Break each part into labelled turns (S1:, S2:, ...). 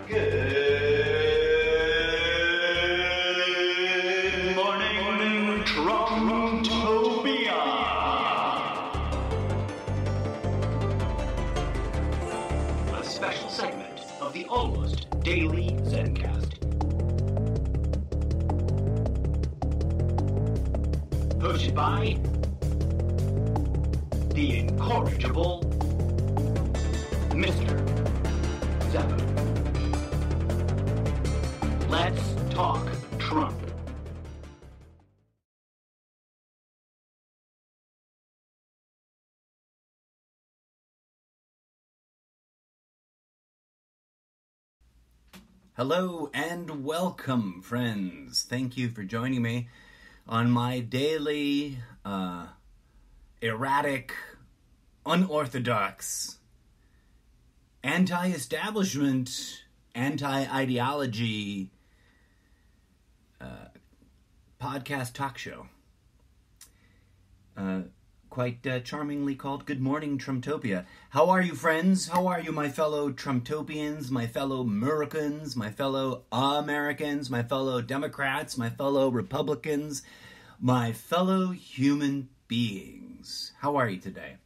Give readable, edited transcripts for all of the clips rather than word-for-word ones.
S1: Good morning, Trumptopia. A special segment of the almost daily Zencast. Hosted by the incorrigible Mr. Zeppo. Let's talk Trump.
S2: Hello and welcome, friends. Thank you for joining me on my daily, erratic, unorthodox, anti-establishment, anti-ideology podcast talk show. Quite charmingly called Good Morning Trumptopia. How are you, friends? How are you, my fellow Trumptopians, my fellow Americans, my fellow Americans, my fellow Democrats, my fellow Republicans, my fellow human beings? How are you today?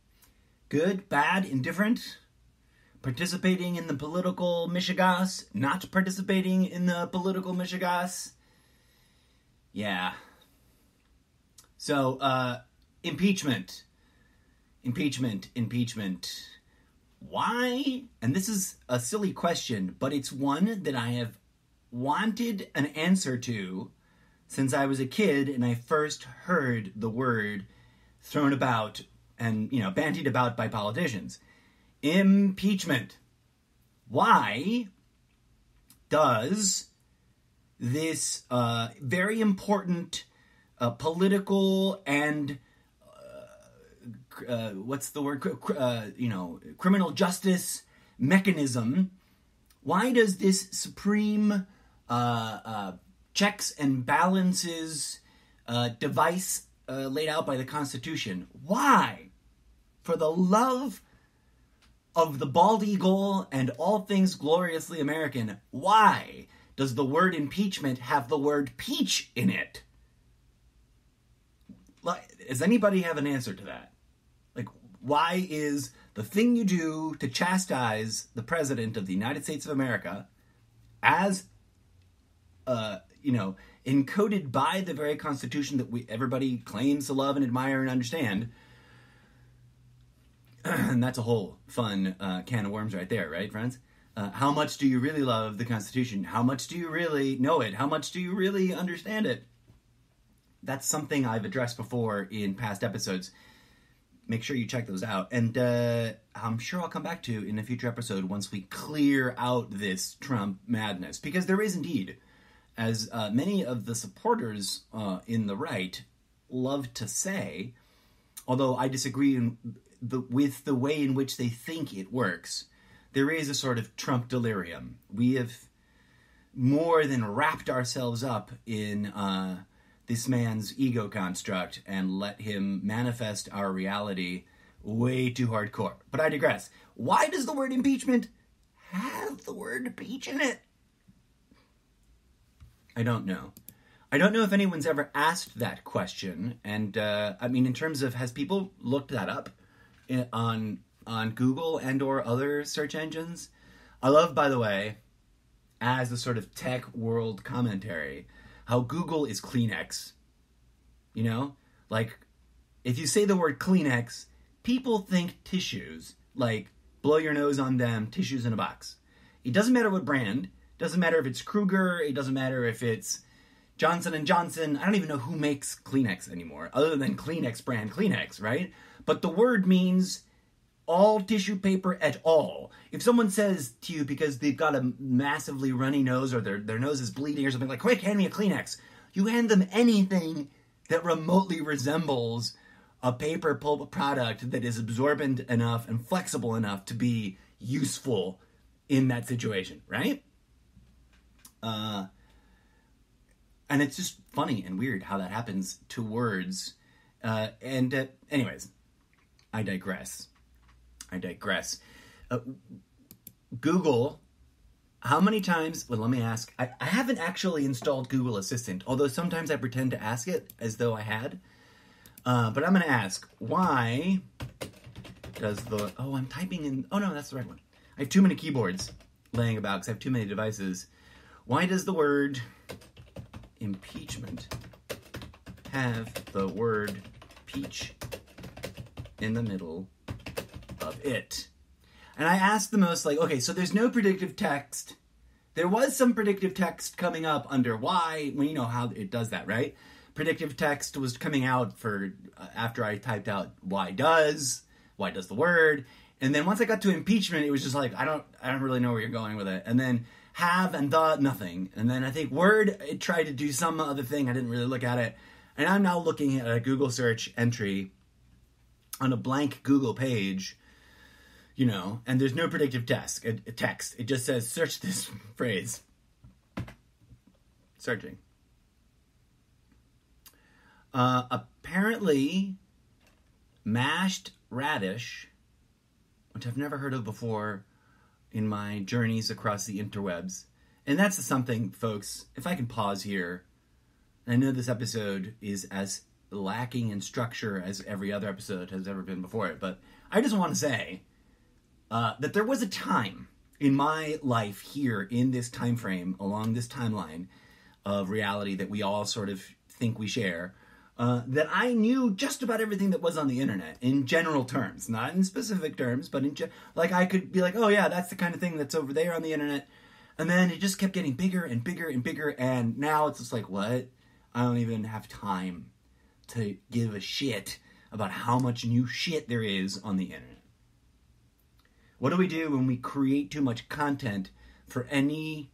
S2: Good, bad, indifferent? Participating in the political mishegas? Not participating in the political mishegas? Yeah. So, impeachment. Why? And this is a silly question, but it's one that I have wanted an answer to since I was a kid and I first heard the word thrown about and, bandied about by politicians. Impeachment. Why does this very important political and criminal justice mechanism, why does this supreme checks and balances device laid out by the Constitution, why, for the love of the bald eagle and all things gloriously American, why does the word impeachment have the word peach in it? Does anybody have an answer to that? Why is the thing you do to chastise the President of the United States of America, as, encoded by the very Constitution that everybody claims to love and admire and understand, and that's a whole fun can of worms right there, right, friends? How much do you really love the Constitution? How much do you really know it? How much do you really understand it? That's something I've addressed before in past episodes. Make sure you check those out. And I'm sure I'll come back to in a future episode once we clear out this Trump madness. Because there is indeed, as many of the supporters in the right love to say, although I disagree with the way in which they think it works, there is a sort of Trump delirium. We have more than wrapped ourselves up in this man's ego construct and let him manifest our reality way too hardcore. But I digress. Why does the word impeachment have the word peach in it? I don't know. I don't know if anyone's ever asked that question. And, in terms of, has people looked that up on Google and or other search engines? I love, by the way, as a sort of tech world commentary, how Google is Kleenex. If you say the word Kleenex, people think tissues, blow your nose on them, tissues in a box. It doesn't matter what brand, doesn't matter if it's Kruger, it doesn't matter if it's Johnson & Johnson. I don't even know who makes Kleenex anymore, other than Kleenex brand Kleenex, right? But the word means all tissue paper at all. If someone says to you, because they've got a massively runny nose or their nose is bleeding or something, like, quick, hand me a Kleenex, you hand them anything that remotely resembles a paper pulp product that is absorbent enough and flexible enough to be useful in that situation, right? And it's just funny and weird how that happens to words. Anyways, I digress. Google How many times, well, let me ask. I haven't actually installed Google Assistant, although sometimes I pretend to ask it as though I had. But I'm going to ask, why does I'm typing in, oh no, that's the right one. I have too many keyboards laying about because I have too many devices. Why does the word impeachment have the word peach in the middle of it? And I asked the most, like, okay, so there's no predictive text. There was some predictive text coming up under why, well, you know how it does that, right? Predictive text was coming out for after I typed out why does the word, and then once I got to impeachment, it was just like I don't really know where you're going with it. And then have and the nothing, and then I think word it tried to do some other thing. I didn't really look at it, and I'm now looking at a Google search entry on a blank Google page, you know, and there's no predictive text. It just says search this phrase. Searching. Apparently, mashed radish, which I've never heard of before in my journeys across the interwebs. And that's something, folks, if I can pause here, I know this episode is as lacking in structure as every other episode has ever been before it, but I just want to say that there was a time in my life here in this time frame, along this timeline of reality that we all sort of think we share, that I knew just about everything that was on the internet in general terms, not in specific terms, but like I could be like, oh yeah, that's the kind of thing that's over there on the internet. And then it just kept getting bigger and bigger and bigger. And now it's just like, what? I don't even have time to give a shit about how much new shit there is on the internet. What do we do when we create too much content for any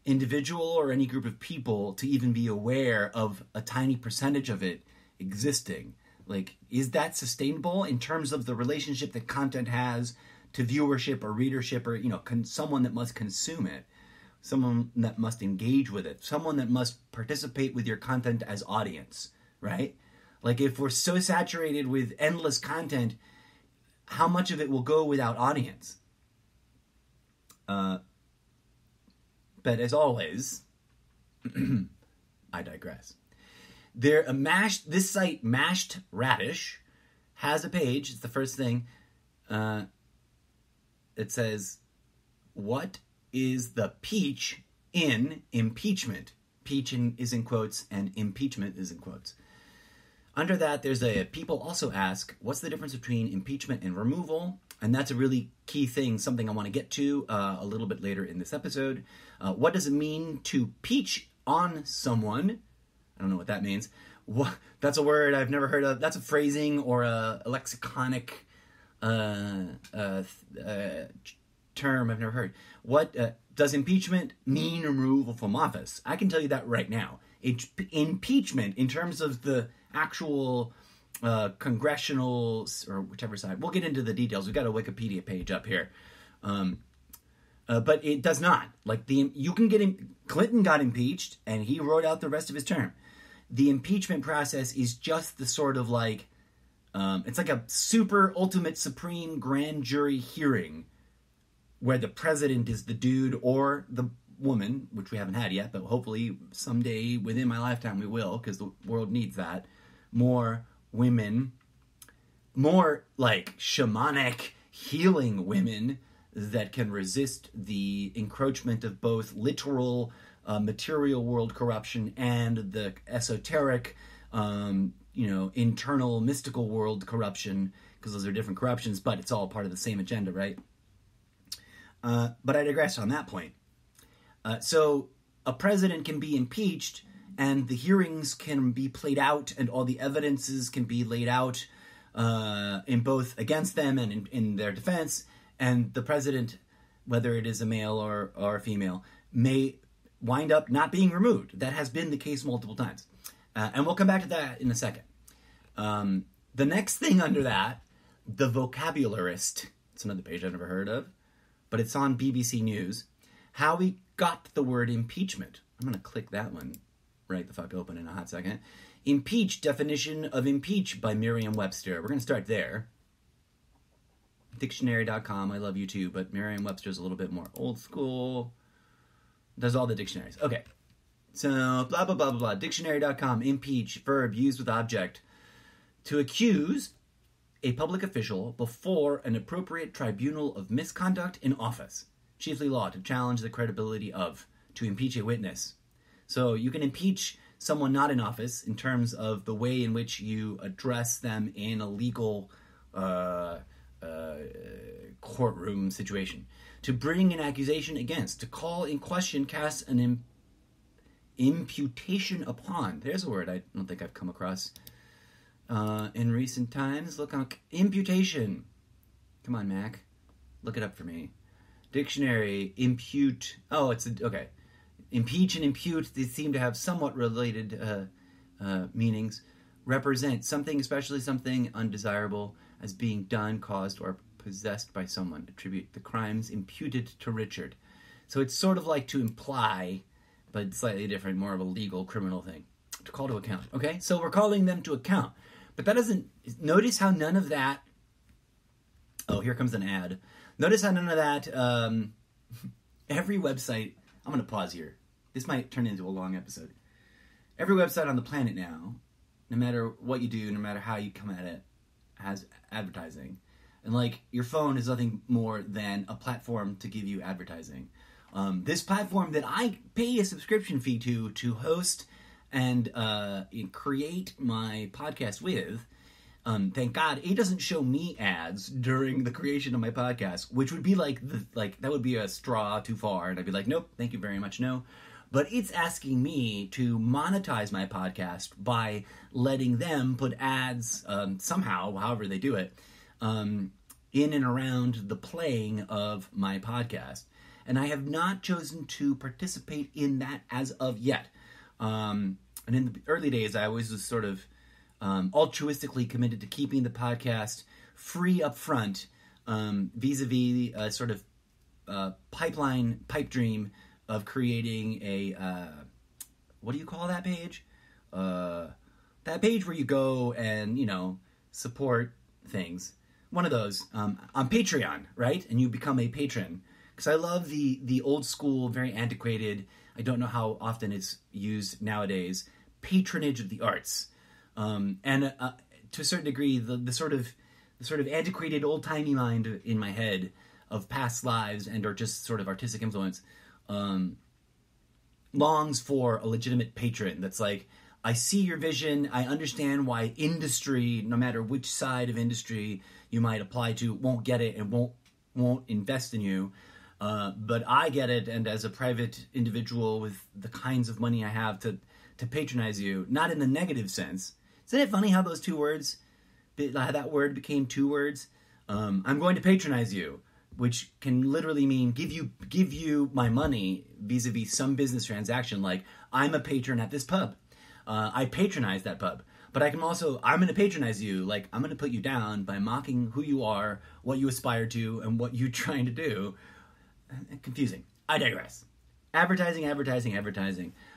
S2: individual or any group of people to even be aware of a tiny percentage of it existing? Like, is that sustainable in terms of the relationship that content has to viewership or readership or, you know, someone that must consume it, someone that must engage with it, someone that must participate with your content as audience, right? Like, if we're so saturated with endless content, how much of it will go without audience? But as always, I digress. This site, Mashed Radish, has a page. It's the first thing. It says, what is the peach in impeachment? Peach is in quotes and impeachment is in quotes. Under that, there's people also ask, what's the difference between impeachment and removal? And that's a really key thing, something I want to get to a little bit later in this episode. What does it mean to peach on someone? I don't know what that means. That's a word I've never heard of. That's a phrasing or a lexiconic term I've never heard. What does impeachment mean removal from office? I can tell you that right now. Impeachment, in terms of the actual congressional or whichever side, we'll get into the details. We've got a Wikipedia page up here, but it does not. Like you can get Clinton got impeached and he wrote out the rest of his term. The impeachment process is just the sort of like it's like a super ultimate supreme grand jury hearing where the president is the dude or the woman, which we haven't had yet, but hopefully someday within my lifetime we will, because the world needs that. More women, more like shamanic healing women that can resist the encroachment of both literal material world corruption and the esoteric, internal mystical world corruption, because those are different corruptions, but it's all part of the same agenda, right? But I digress on that point. So a president can be impeached and the hearings can be played out and all the evidences can be laid out in both against them and in their defense. And the president, whether it is a male or a female, may wind up not being removed. That has been the case multiple times. And we'll come back to that in a second. The next thing under that, the Vocabularist. It's another page I've never heard of, but it's on BBC News. How we got the word impeachment. I'm going to click that one right the fuck open in a hot second. Impeach, definition of impeach by Merriam-Webster. We're going to start there. Dictionary.com, I love you too, but Merriam-Webster's a little bit more old school. Does all the dictionaries. Okay. So, blah, blah, blah, blah, blah. Dictionary.com, impeach, verb used with object. To accuse a public official before an appropriate tribunal of misconduct in office. Chiefly law, to challenge the credibility of. To impeach a witness. So you can impeach someone not in office in terms of the way in which you address them in a legal courtroom situation. To bring an accusation against. To call in question, cast an imputation upon. There's a word I don't think I've come across in recent times. Look on imputation. Come on, Mac. Look it up for me. Dictionary, impute. Oh, okay. Impeach and impute, they seem to have somewhat related meanings. Represent something, especially something undesirable, as being done, caused, or possessed by someone. Attribute the crimes imputed to Richard. So it's sort of like to imply, but slightly different, more of a legal criminal thing. To call to account. Okay, so we're calling them to account. But that doesn't, notice how none of that, oh, here comes an ad. Notice how none of that, every website, I'm going to pause here. This might turn into a long episode. Every website on the planet now, no matter what you do, no matter how you come at it, has advertising. And like, your phone is nothing more than a platform to give you advertising. This platform that I pay a subscription fee to host and create my podcast with, thank God it doesn't show me ads during the creation of my podcast, which would be like that would be a straw too far, and I'd be like, nope, thank you very much, no. But it's asking me to monetize my podcast by letting them put ads somehow, however they do it, in and around the playing of my podcast. And I have not chosen to participate in that as of yet. And in the early days, I always was sort of altruistically committed to keeping the podcast free up front, vis-a-vis a sort of pipe dream of creating a, what do you call that page? That page where you go and, support things. One of those, on Patreon, right? And you become a patron. Because I love the old school, very antiquated, I don't know how often it's used nowadays, patronage of the arts. And to a certain degree, the sort of antiquated old-timey mind in my head of past lives and or just sort of artistic influence longs for a legitimate patron that's like, I see your vision, I understand why industry, no matter which side of industry you might apply to, won't get it and won't invest in you. But I get it, and as a private individual with the kinds of money I have to patronize you, not in the negative sense. Isn't it funny how those two words, how that word became two words? I'm going to patronize you, which can literally mean give you my money vis-a-vis some business transaction, like I'm a patron at this pub. I patronize that pub. But I can also, I'm going to patronize you, like I'm going to put you down by mocking who you are, what you aspire to, and what you're trying to do. Confusing. I digress. Advertising.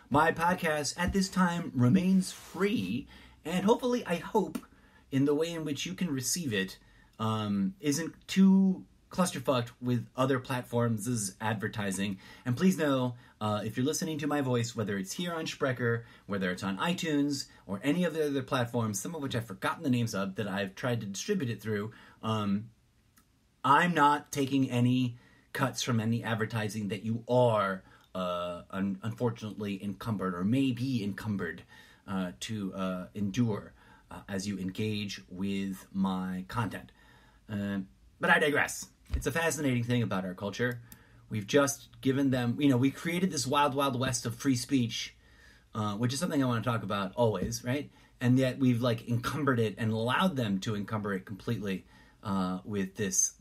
S2: My podcast at this time remains free, and hopefully, I hope, in the way in which you can receive it, isn't too clusterfucked with other platforms' advertising. And please know, if you're listening to my voice, whether it's here on Sprecher, whether it's on iTunes, or any of the other platforms, some of which I've forgotten the names of, that I've tried to distribute it through, I'm not taking any cuts from any advertising that you are unfortunately encumbered or may be encumbered to endure as you engage with my content. But I digress. It's a fascinating thing about our culture. We've just given them, we created this wild, wild west of free speech, which is something I want to talk about always, right? And yet we've encumbered it and allowed them to encumber it completely with this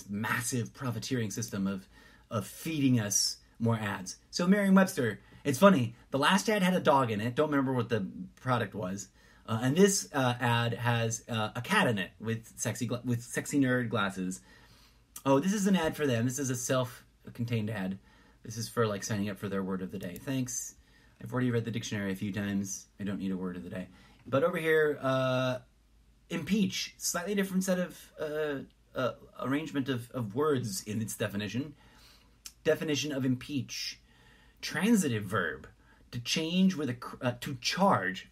S2: massive profiteering system of feeding us more ads. So Merriam-Webster, it's funny, the last ad had a dog in it. Don't remember what the product was. And this ad has a cat in it with sexy nerd glasses. Oh, this is an ad for them. This is a self-contained ad. This is for signing up for their word of the day. Thanks. I've already read the dictionary a few times. I don't need a word of the day. But over here, impeach, slightly different set of arrangement of words in its definition. Definition of impeach. transitive verb to change with to charge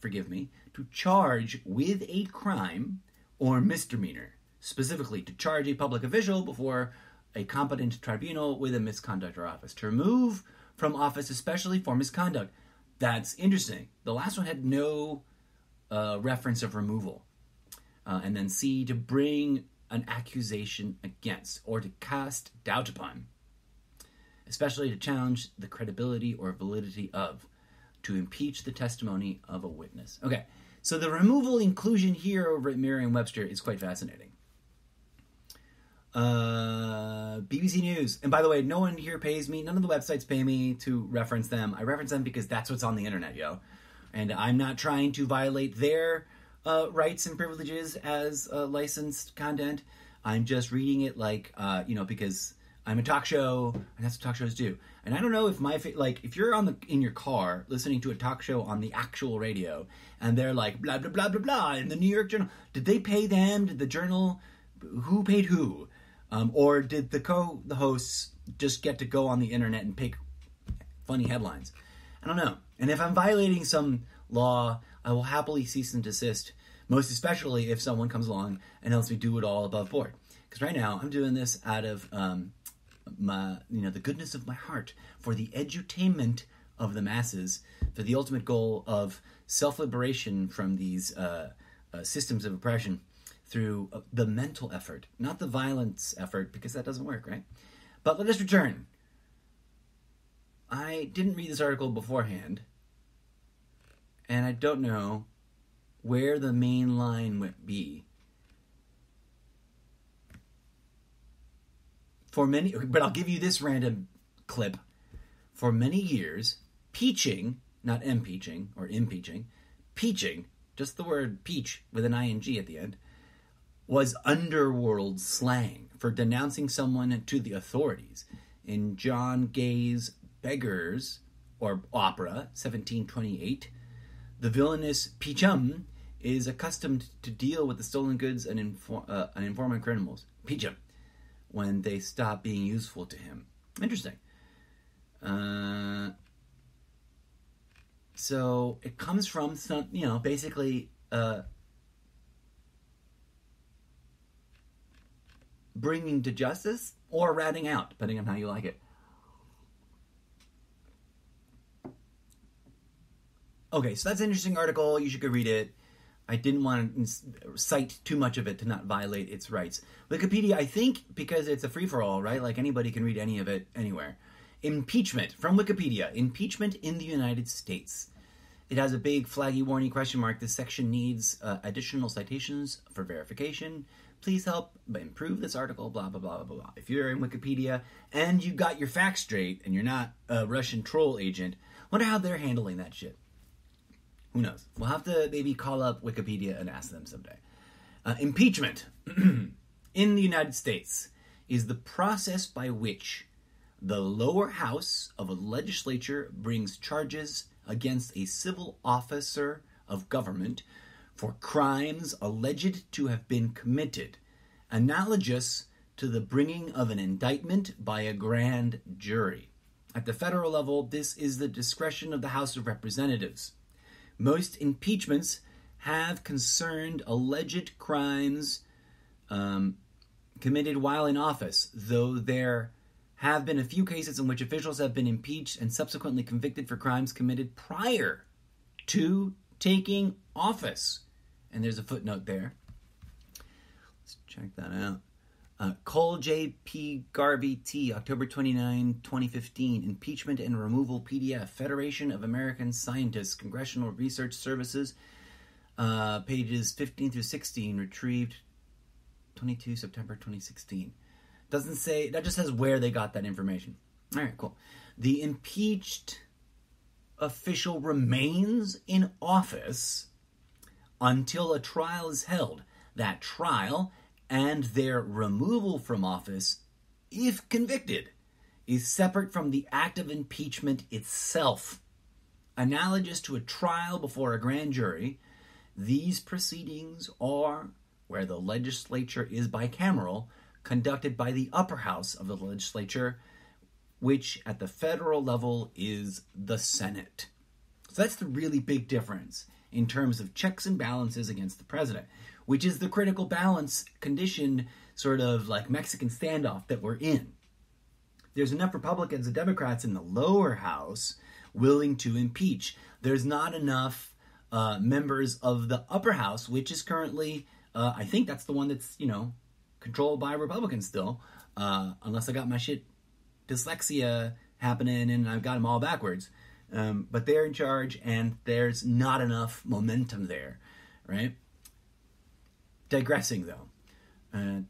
S2: with a crime or misdemeanor, specifically to charge a public official before a competent tribunal with a misconduct or office, to remove from office, especially for misconduct. That's interesting. The last one had no reference of removal. And then C, to bring an accusation against or to cast doubt upon, especially to challenge the credibility or validity of, to impeach the testimony of a witness. Okay, so the removal inclusion here over at Merriam-Webster is quite fascinating. BBC News. And by the way, no one here pays me. None of the websites pay me to reference them. I reference them because that's what's on the internet, yo. And I'm not trying to violate their rights and privileges as licensed content. I'm just reading it because I'm a talk show, and that's what talk shows do. And I don't know if if you're in your car listening to a talk show on the actual radio, and they're like blah blah blah blah blah in the New York Journal. Did they pay them? Did the Journal? Who paid who? Or did the hosts just get to go on the internet and pick funny headlines? I don't know. And if I'm violating some law, I will happily cease and desist, most especially if someone comes along and helps me do it all above board. Because right now, I'm doing this out of the goodness of my heart, for the edutainment of the masses, for the ultimate goal of self-liberation from these systems of oppression through the mental effort, not the violence effort, because that doesn't work, right? But let us return. I didn't read this article beforehand, and I don't know where the main line would be. But I'll give you this random clip. For many years, peaching, not impeaching or impeaching, peaching, just the word peach with an ing at the end, was underworld slang for denouncing someone to the authorities. In John Gay's Beggars, or opera, 1728, the villainous Peachum is accustomed to deal with the stolen goods and informing criminals. Peachum, when they stop being useful to him. Interesting. So it comes from some, basically bringing to justice or ratting out, depending on how you like it. Okay, so that's an interesting article. You should go read it. I didn't want to cite too much of it to not violate its rights. Wikipedia, I think, because it's a free-for-all, right? Like anybody can read any of it anywhere. Impeachment, from Wikipedia. Impeachment in the United States. It has a big flaggy warning question mark. This section needs additional citations for verification. Please help improve this article, blah, blah, blah, blah, blah. If you're in Wikipedia and you got your facts straight and you're not a Russian troll agent, wonder how they're handling that shit. Who knows? We'll have to maybe call up Wikipedia and ask them someday. Impeachment in the United States is the process by which the lower house of a legislature brings charges against a civil officer of government for crimes alleged to have been committed, analogous to the bringing of an indictment by a grand jury. At the federal level, this is the discretion of the House of Representatives. Most impeachments have concerned alleged crimes committed while in office, though there have been a few cases in which officials have been impeached and subsequently convicted for crimes committed prior to taking office. And there's a footnote there. Let's check that out. Cole J.P. Garvey T., October 29, 2015, Impeachment and Removal PDF, Federation of American Scientists, Congressional Research Services, pages 15 through 16, retrieved 22 September 2016. Doesn't say, that just says where they got that information. All right, cool. The impeached official remains in office until a trial is held. That trial and their removal from office, if convicted, is separate from the act of impeachment itself. Analogous to a trial before a grand jury, these proceedings are, where the legislature is bicameral, conducted by the upper house of the legislature, which at the federal level is the Senate. So that's the really big difference in terms of checks and balances against the president, which is the critical balance condition, sort of like Mexican standoff that we're in. There's enough Republicans and Democrats in the lower house willing to impeach. There's not enough members of the upper house, which is currently, I think that's the one that's, controlled by Republicans still, unless I got my dyslexia happening and I've got them all backwards. But they're in charge and there's not enough momentum there, right? Digressing though,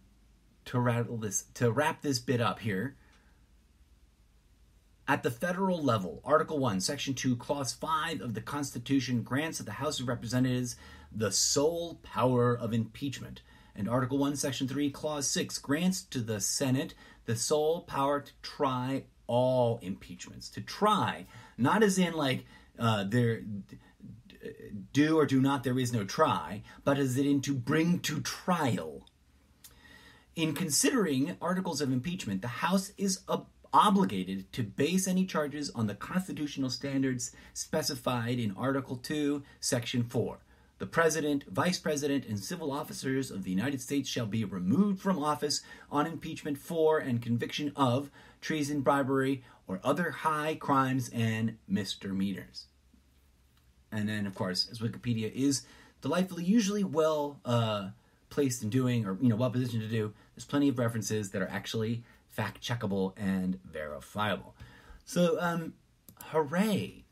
S2: to wrap this bit up here, at the federal level, Article 1, Section 2, Clause 5 of the Constitution grants to the House of Representatives the sole power of impeachment. And Article 1, Section 3, Clause 6 grants to the Senate the sole power to try all impeachments. To try, not as in like there do or do not, there is no try, but as in to bring to trial. In considering articles of impeachment, the House is obligated to base any charges on the constitutional standards specified in Article 2, Section 4. The President, Vice President, and civil officers of the United States shall be removed from office on impeachment for and conviction of treason, bribery, or other high crimes and misdemeanors. And then, of course, as Wikipedia is delightfully, usually well placed in doing, or well positioned to do, there's plenty of references that are actually fact-checkable and verifiable. So, hooray.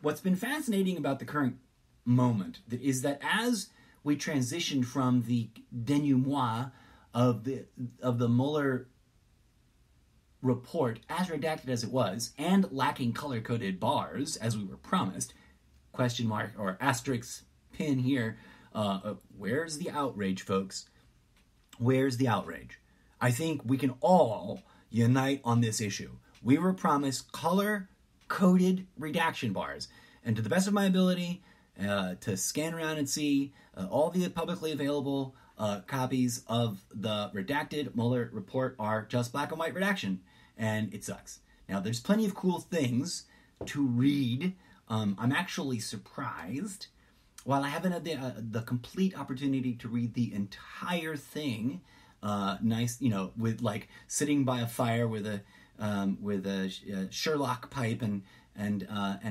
S2: What's been fascinating about the current moment is that as we transition from the denouement of the Mueller report, as redacted as it was, and lacking color-coded bars, as we were promised, question mark or asterisk pin here, where's the outrage, folks? Where's the outrage? I think we can all unite on this issue. We were promised color-coded redaction bars. And to the best of my ability, to scan around and see all the publicly available copies of the redacted Mueller report are just black and white redaction. And it sucks. Now, there's plenty of cool things to read. I'm actually surprised. While I haven't had the complete opportunity to read the entire thing, nice, with like sitting by a fire with a Sherlock pipe and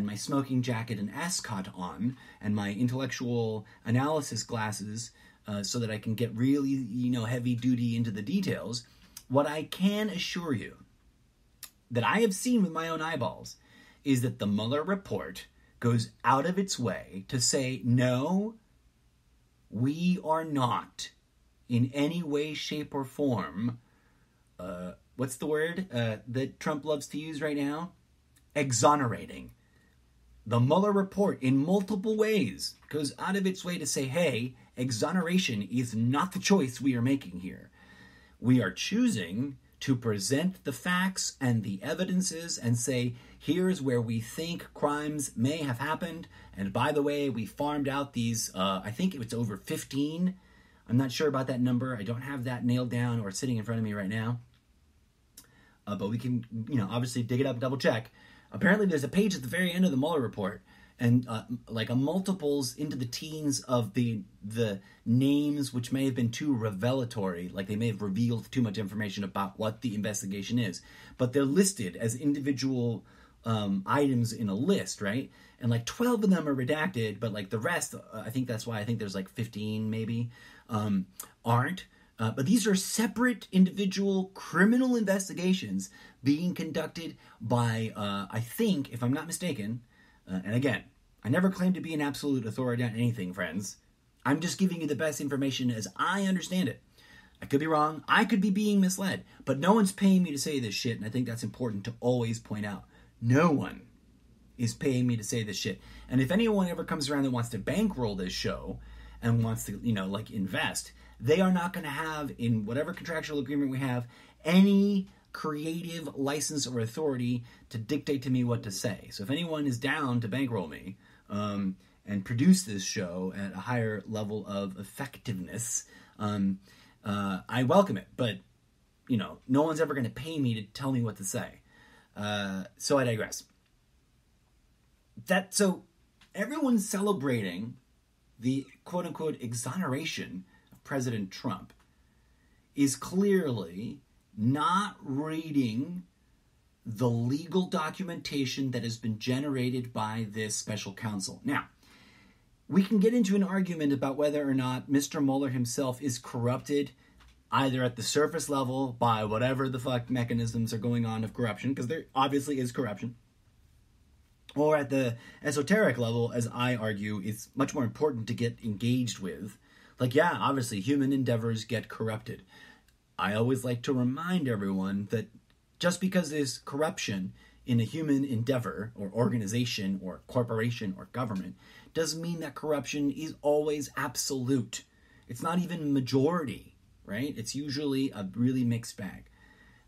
S2: my smoking jacket and ascot on, and my intellectual analysis glasses, so that I can get really, heavy duty into the details. What I can assure you that I have seen with my own eyeballs is that the Mueller report goes out of its way to say, no, we are not in any way, shape, or form, what's the word that Trump loves to use right now? Exonerating. The Mueller report, in multiple ways, goes out of its way to say, hey, exoneration is not the choice we are making here. We are choosing to present the facts and the evidences and say, here's where we think crimes may have happened. And by the way, we farmed out these, I think it's over 15. I'm not sure about that number. I don't have that nailed down or sitting in front of me right now. But we can, obviously dig it up and double check. Apparently there's a page at the very end of the Mueller report and like a multiples into the teens of the names, which may have been too revelatory, like they may have revealed too much information about what the investigation is. But they're listed as individual items in a list, right? And like 12 of them are redacted, but like the rest, I think that's why I think there's like 15 maybe, aren't. But these are separate individual criminal investigations being conducted by, I think, if I'm not mistaken, and again, I never claim to be an absolute authority on anything, friends. I'm just giving you the best information as I understand it. I could be wrong. I could be being misled. But no one's paying me to say this shit, and I think that's important to always point out. No one is paying me to say this shit. And if anyone ever comes around that wants to bankroll this show and wants to, invest, they are not going to have, in whatever contractual agreement we have, any creative license or authority to dictate to me what to say. So if anyone is down to bankroll me and produce this show at a higher level of effectiveness, I welcome it. But, no one's ever going to pay me to tell me what to say. So I digress. So everyone's celebrating the quote-unquote exoneration of President Trump is clearly not reading the legal documentation that has been generated by this special counsel. Now, we can get into an argument about whether or not Mr. Mueller himself is corrupted either at the surface level by whatever the fuck mechanisms are going on of corruption, because there obviously is corruption, or at the esoteric level, as I argue, it's much more important to get engaged with. Like, yeah, obviously human endeavors get corrupted. I always like to remind everyone that just because there's corruption in a human endeavor or organization or corporation or government doesn't mean that corruption is always absolute. It's not even majority, right? It's usually a really mixed bag.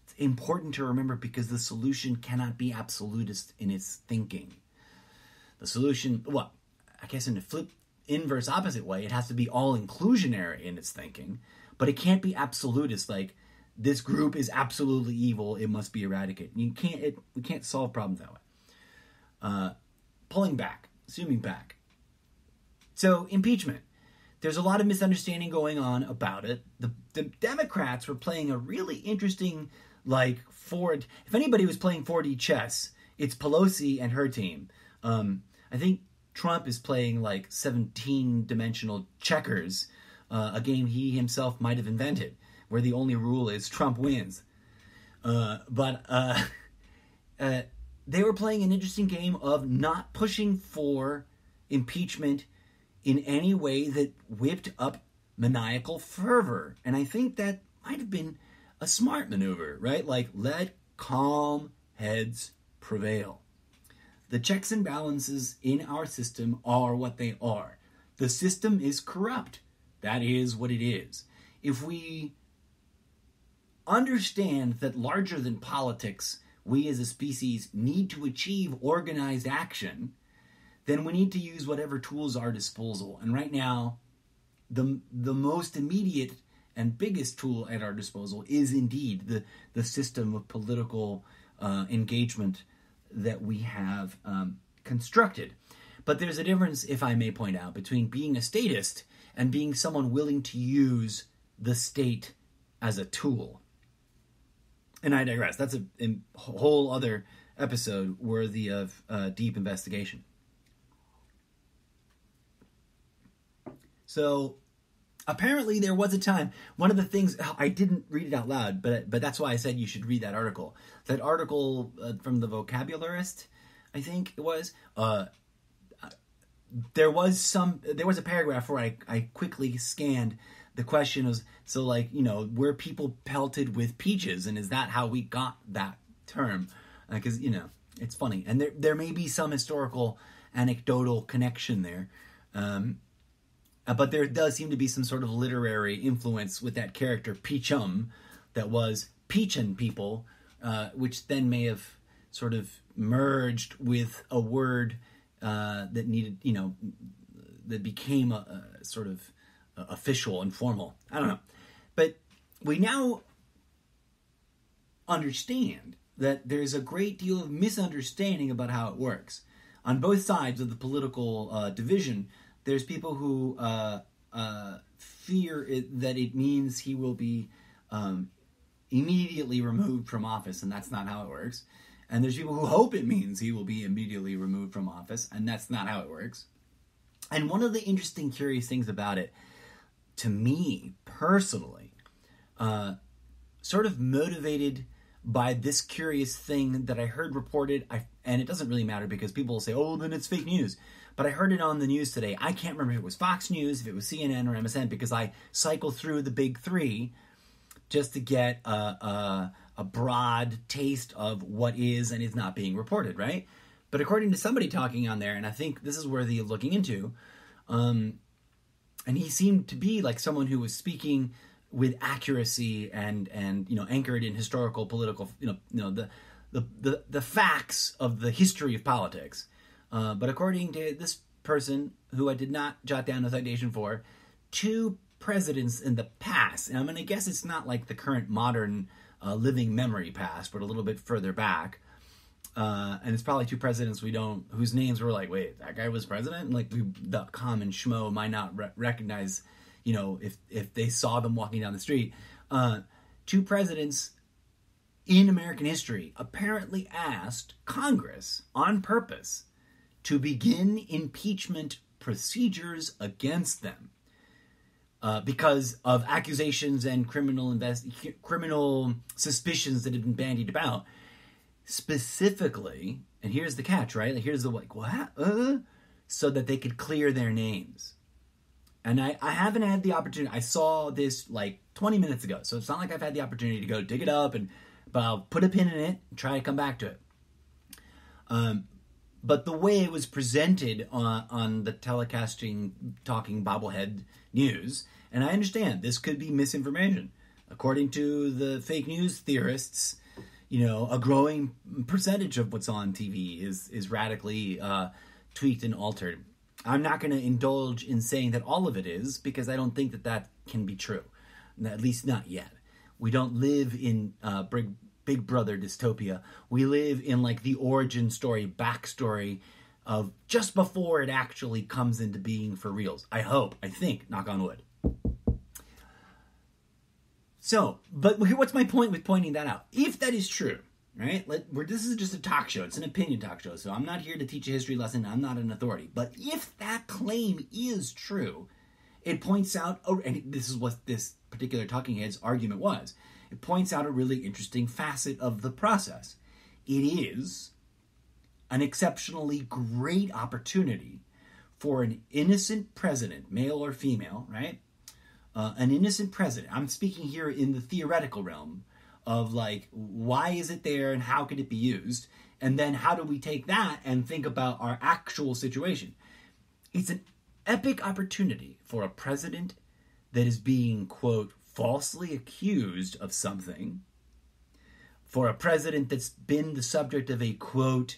S2: It's important to remember because the solution cannot be absolutist in its thinking. The solution, well, I guess in the inverse opposite way, it has to be all inclusionary in its thinking, but it can't be absolutist, like this group is absolutely evil, it must be eradicated. We can't solve problems that way. Zooming back. So, impeachment. There's a lot of misunderstanding going on about it. The Democrats were playing a really interesting, if anybody was playing 4D chess, it's Pelosi and her team. I think Trump is playing 17-dimensional checkers, a game he himself might have invented, where the only rule is Trump wins. But they were playing an interesting game of not pushing for impeachment in any way that whipped up maniacal fervor. And I think that might have been a smart maneuver, right? Let calm heads prevail. The checks and balances in our system are what they are. The system is corrupt. That is what it is. If we understand that larger than politics, we as a species need to achieve organized action, then we need to use whatever tools are at our disposal. And right now, the most immediate and biggest tool at our disposal is indeed the system of political engagement that we have constructed. But there's a difference, if I may point out, between being a statist and being someone willing to use the state as a tool. And I digress. That's a whole other episode worthy of deep investigation. So, apparently there was a time, one of the things, I didn't read it out loud, but that's why I said you should read that article. That article from the Vocabularist, I think it was, there was a paragraph where I quickly scanned. The question was, were people pelted with peaches, and is that how we got that term? Because, it's funny. And there may be some historical anecdotal connection there. But there does seem to be some sort of literary influence with that character, Peachum, that was peachin' people, which then may have sort of merged with a word that needed, that became a sort of official and formal. I don't know. But we now understand that there's a great deal of misunderstanding about how it works. On both sides of the political division, there's people who fear that it means he will be immediately removed from office, and that's not how it works. And there's people who hope it means he will be immediately removed from office, and that's not how it works. And one of the interesting, curious things about it, to me personally, sort of motivated by this curious thing that I heard reported, and it doesn't really matter because people will say, oh, then it's fake news. But I heard it on the news today. I can't remember if it was Fox News, if it was CNN or MSN, because I cycle through the big three just to get a broad taste of what is and is not being reported, right? But according to somebody talking on there, and I think this is worthy of looking into, and he seemed to be like someone who was speaking with accuracy and anchored in historical, political, the facts of the history of politics. But according to this person, who I did not jot down a citation for, 2 presidents in the past, and I'm going to guess it's not like the current modern living memory past, but a little bit further back, and it's probably two presidents whose names were like, wait, that guy was president? And like the common schmo might not recognize, if they saw them walking down the street. Two presidents in American history apparently asked Congress on purpose to begin impeachment procedures against them because of accusations and criminal suspicions that had been bandied about. Specifically, and here's the catch, right? Like, here's the like, what? So that they could clear their names. And I haven't had the opportunity. I saw this like 20 minutes ago, so it's not like I've had the opportunity to go dig it up, but I'll put a pin in it and try to come back to it. But the way it was presented on the telecasting, talking bobblehead news, and I understand this could be misinformation. According to the fake news theorists, a growing percentage of what's on TV is radically tweaked and altered. I'm not going to indulge in saying that all of it is, because I don't think that can be true. At least not yet. We don't live in Big Brother dystopia. We live in like the origin story, backstory of just before it actually comes into being for reals. I think, knock on wood. So, but what's my point with pointing that out? If that is true, right? This is just a talk show. It's an opinion talk show. So I'm not here to teach a history lesson. I'm not an authority. But if that claim is true, it points out, and this is what this particular talking head's argument was, it points out a really interesting facet of the process. It is an exceptionally great opportunity for an innocent president, male or female, right? An innocent president. I'm speaking here in the theoretical realm of like, why is it there and how could it be used? And then how do we take that and think about our actual situation? It's an epic opportunity for a president that is being, quote, falsely accused of something, for a president that's been the subject of a, quote,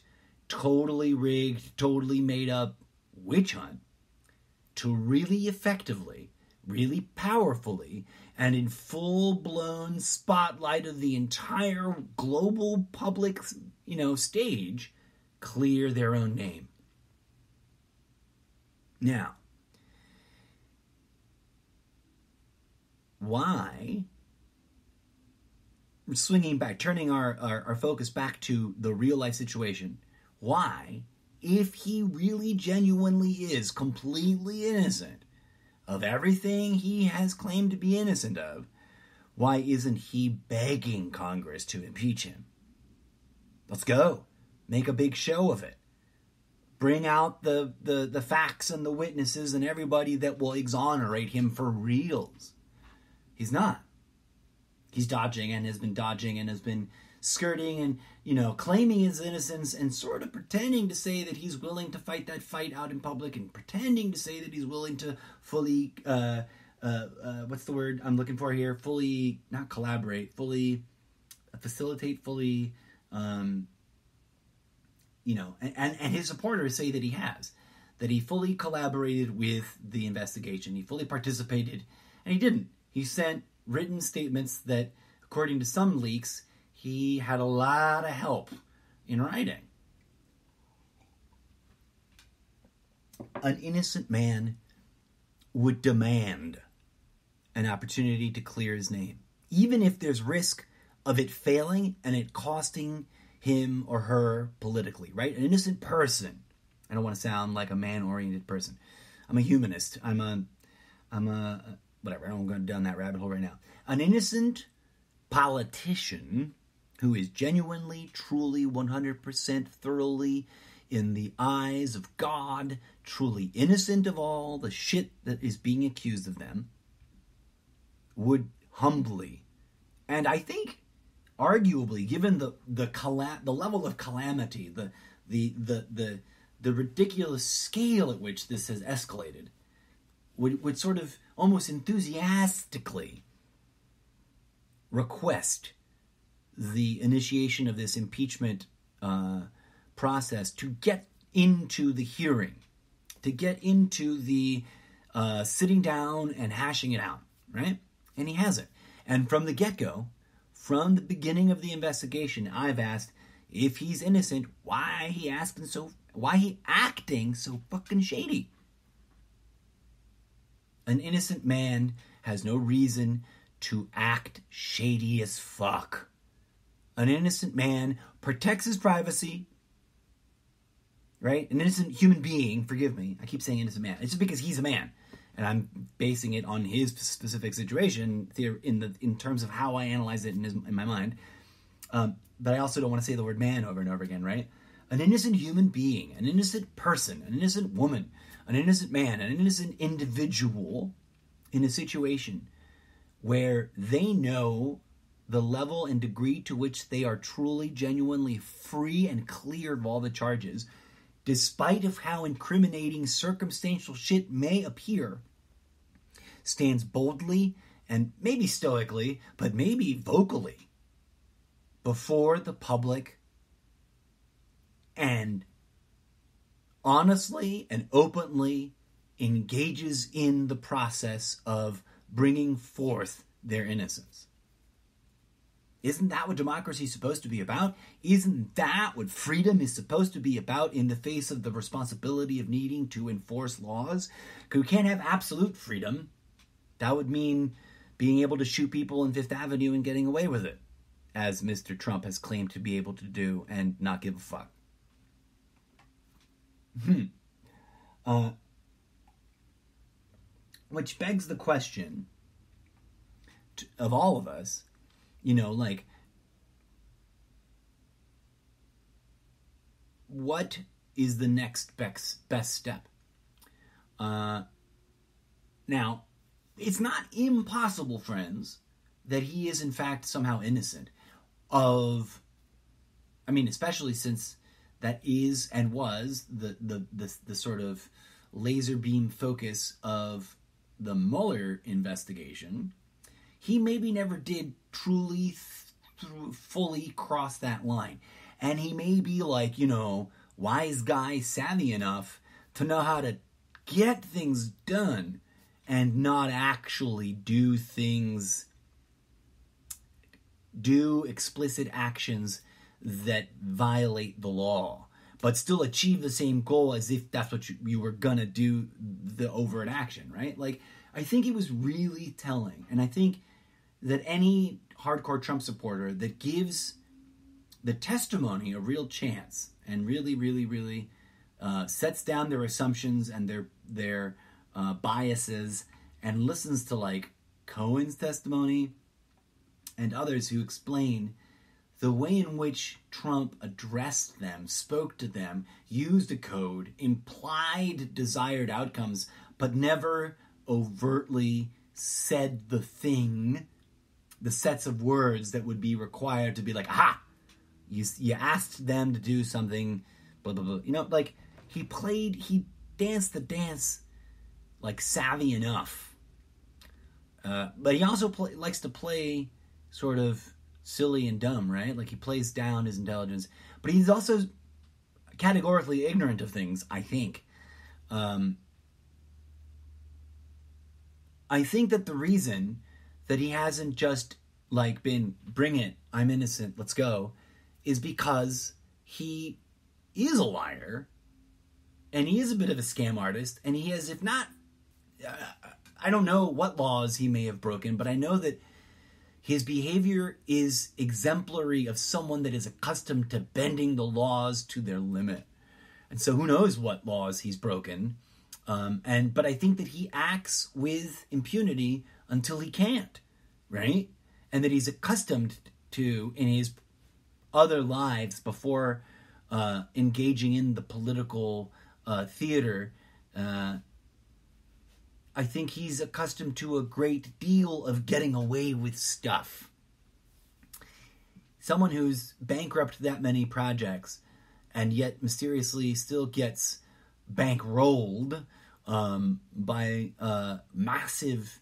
S2: totally rigged, totally made up witch hunt, to really effectively, really powerfully, and in full-blown spotlight of the entire global public, stage, clear their own name. Now, why, swinging back, turning our focus back to the real-life situation, why, if he really genuinely is completely innocent of everything he has claimed to be innocent of, why isn't he begging Congress to impeach him? Let's go. Make a big show of it. Bring out the facts and the witnesses and everybody that will exonerate him for reals. He's not. He's dodging and has been skirting and, claiming his innocence and sort of pretending to say that he's willing to fight that fight out in public and pretending to say that he's willing to fully, what's the word I'm looking for here? Fully, not collaborate, fully facilitate, fully, and his supporters say that he has. That he fully collaborated with the investigation. He fully participated, and he didn't. He sent written statements that, according to some leaks, he had a lot of help in writing. An innocent man would demand an opportunity to clear his name, even if there's risk of it failing and it costing him or her politically, right? An innocent person. I don't want to sound like a man-oriented person. I'm a humanist. I'm a whatever. I don't go down that rabbit hole right now. An innocent politician who is genuinely, truly, 100% thoroughly, in the eyes of God, truly innocent of all the shit that is being accused of them, would humbly, and I think arguably, given the level of calamity, the ridiculous scale at which this has escalated, would sort of almost enthusiastically request the initiation of this impeachment process to get into the hearing, to get into the sitting down and hashing it out, right? And he hasn't. And from the get-go, from the beginning of the investigation, I've asked, if he's innocent, why he acting so fucking shady? An innocent man has no reason to act shady as fuck. An innocent man protects his privacy, right? An innocent human being, forgive me, I keep saying innocent man. It's just because he's a man, and I'm basing it on his specific situation in terms of how I analyze it in my mind. But I also don't want to say the word man over and over again, right? An innocent human being, an innocent person, an innocent woman, an innocent man, an innocent individual in a situation where they know the level and degree to which they are truly, genuinely free and clear of all the charges, despite of how incriminating circumstantial shit may appear, stands boldly and maybe stoically, but maybe vocally before the public and honestly and openly engages in the process of bringing forth their innocence. Isn't that what democracy is supposed to be about? Isn't that what freedom is supposed to be about in the face of the responsibility of needing to enforce laws? Because we can't have absolute freedom. That would mean being able to shoot people in Fifth Avenue and getting away with it, as Mr. Trump has claimed to be able to do and not give a fuck. Which begs the question of all of us, like, what is the next best step? Now, it's not impossible, friends, that he is in fact somehow innocent of, especially since that is and was the sort of laser beam focus of the Mueller investigation. He maybe never did truly fully cross that line. And he may be like, wise guy, savvy enough to know how to get things done and not actually do explicit actions that violate the law, but still achieve the same goal as if that's what you were gonna do, the overt action, right? Like, I think it was really telling. And I think that any hardcore Trump supporter that gives the testimony a real chance and really, really, really sets down their assumptions and their biases and listens to, like, Cohen's testimony and others who explain the way in which Trump addressed them, spoke to them, used a code, implied desired outcomes, but never overtly said the sets of words that would be required to be like, aha, you asked them to do something, blah, blah, blah. Like, he danced the dance, like, savvy enough. But he also likes to play sort of silly and dumb, right? Like, he plays down his intelligence, but he's also categorically ignorant of things, I think. I think that the reason that he hasn't just, like, been, bring it, I'm innocent, let's go, is because he is a liar, and he is a bit of a scam artist, and he has, if not, I don't know what laws he may have broken, but I know that his behavior is exemplary of someone that is accustomed to bending the laws to their limit. And so who knows what laws he's broken. But I think that he acts with impunity until he can't, right? And that he's accustomed to, in his other lives before engaging in the political theater, I think he's accustomed to a great deal of getting away with stuff. Someone who's bankrupt that many projects and yet mysteriously still gets bankrolled by massive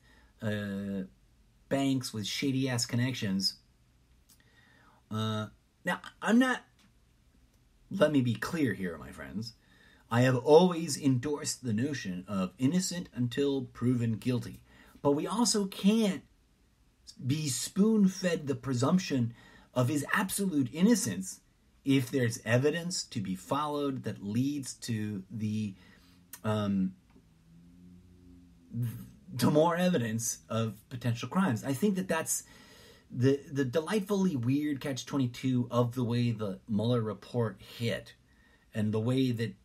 S2: banks with shady-ass connections. Now, let me be clear here, my friends. I have always endorsed the notion of innocent until proven guilty. But we also can't be spoon-fed the presumption of his absolute innocence if there's evidence to be followed that leads to to more evidence of potential crimes. I think that's the delightfully weird catch-22 of the way the Mueller report hit, and the way that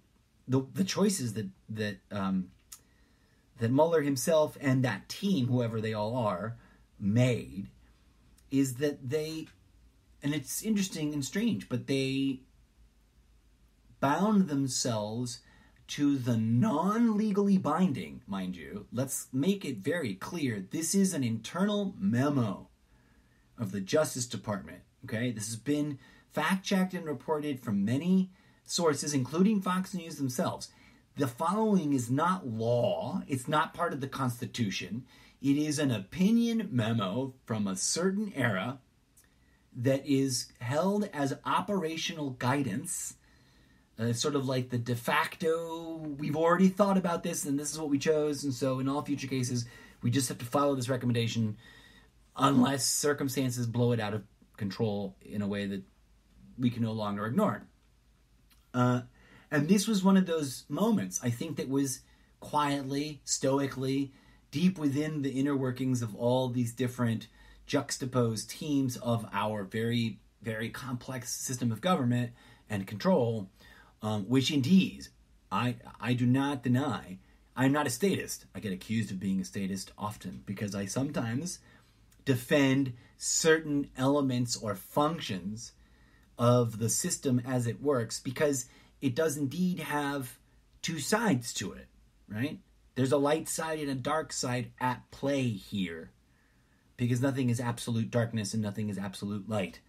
S2: the choices that Mueller himself and that team, whoever they all are, made, is that they, and it's interesting and strange, but they bound themselves to the non-legally binding, mind you. Let's make it very clear. This is an internal memo of the Justice Department. Okay, this has been fact-checked and reported from many sources, including Fox News themselves. The following is not law. It's not part of the Constitution. It is an opinion memo from a certain era that is held as operational guidance. Sort of like the de facto, we've already thought about this and this is what we chose, and so in all future cases, we just have to follow this recommendation unless circumstances blow it out of control in a way that we can no longer ignore. And this was one of those moments, I think, that was quietly, stoically, deep within the inner workings of all these different juxtaposed teams of our very, very complex system of government and control, which indeed, I do not deny. I'm not a statist. I get accused of being a statist often because I sometimes defend certain elements or functions of the system as it works because it does indeed have two sides to it, right? There's a light side and a dark side at play here because nothing is absolute darkness and nothing is absolute light.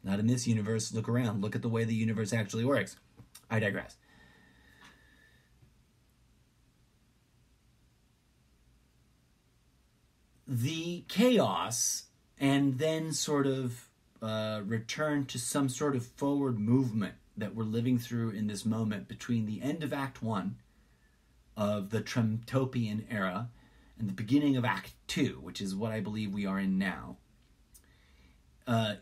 S2: Not in this universe. Look around. Look at the way the universe actually works. I digress. The chaos and then sort of return to some sort of forward movement that we're living through in this moment between the end of Act 1 of the Trumpian era and the beginning of Act 2, which is what I believe we are in now,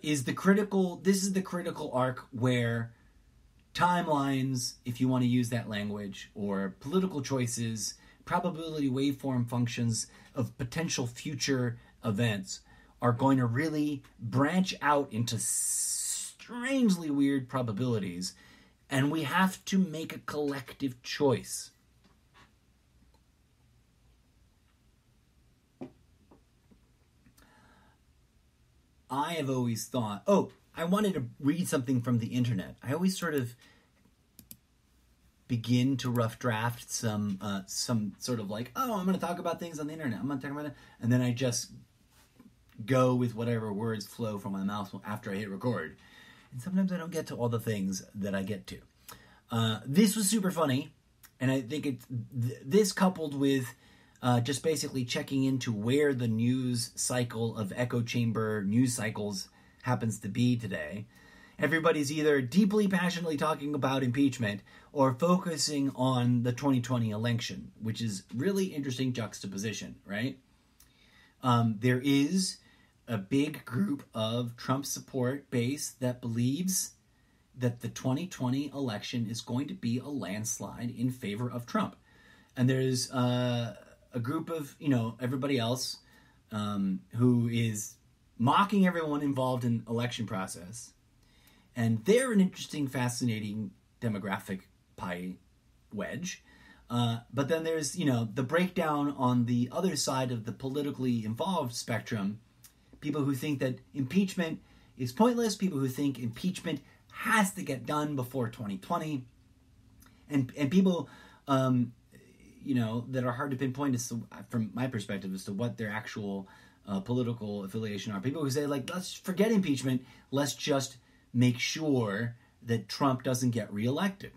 S2: is the critical arc where timelines, if you want to use that language, or political choices, probability waveform functions of potential future events are going to really branch out into strangely weird probabilities, and we have to make a collective choice. I have always thought, I wanted to read something from the internet. I always sort of begin to rough draft some sort of like, I'm going to talk about things on the internet. I'm going to talk about it. And then I just go with whatever words flow from my mouth after I hit record. And sometimes I don't get to all the things that I get to. This was super funny. And I think this coupled with just basically checking into where the news cycle of echo chamber news cycles happens to be today. Everybody's either deeply passionately talking about impeachment or focusing on the 2020 election, which is really interesting juxtaposition, right? There is a big group of Trump support base that believes that the 2020 election is going to be a landslide in favor of Trump. And there's a group of, everybody else who is mocking everyone involved in election process. And they're an interesting, fascinating demographic pie wedge. But then there's, the breakdown on the other side of the politically involved spectrum. People who think that impeachment is pointless. People who think impeachment has to get done before 2020. And people, that are hard to pinpoint as to, from my perspective, as to what their actual political affiliation are. People who say, let's forget impeachment. Let's just make sure that Trump doesn't get reelected.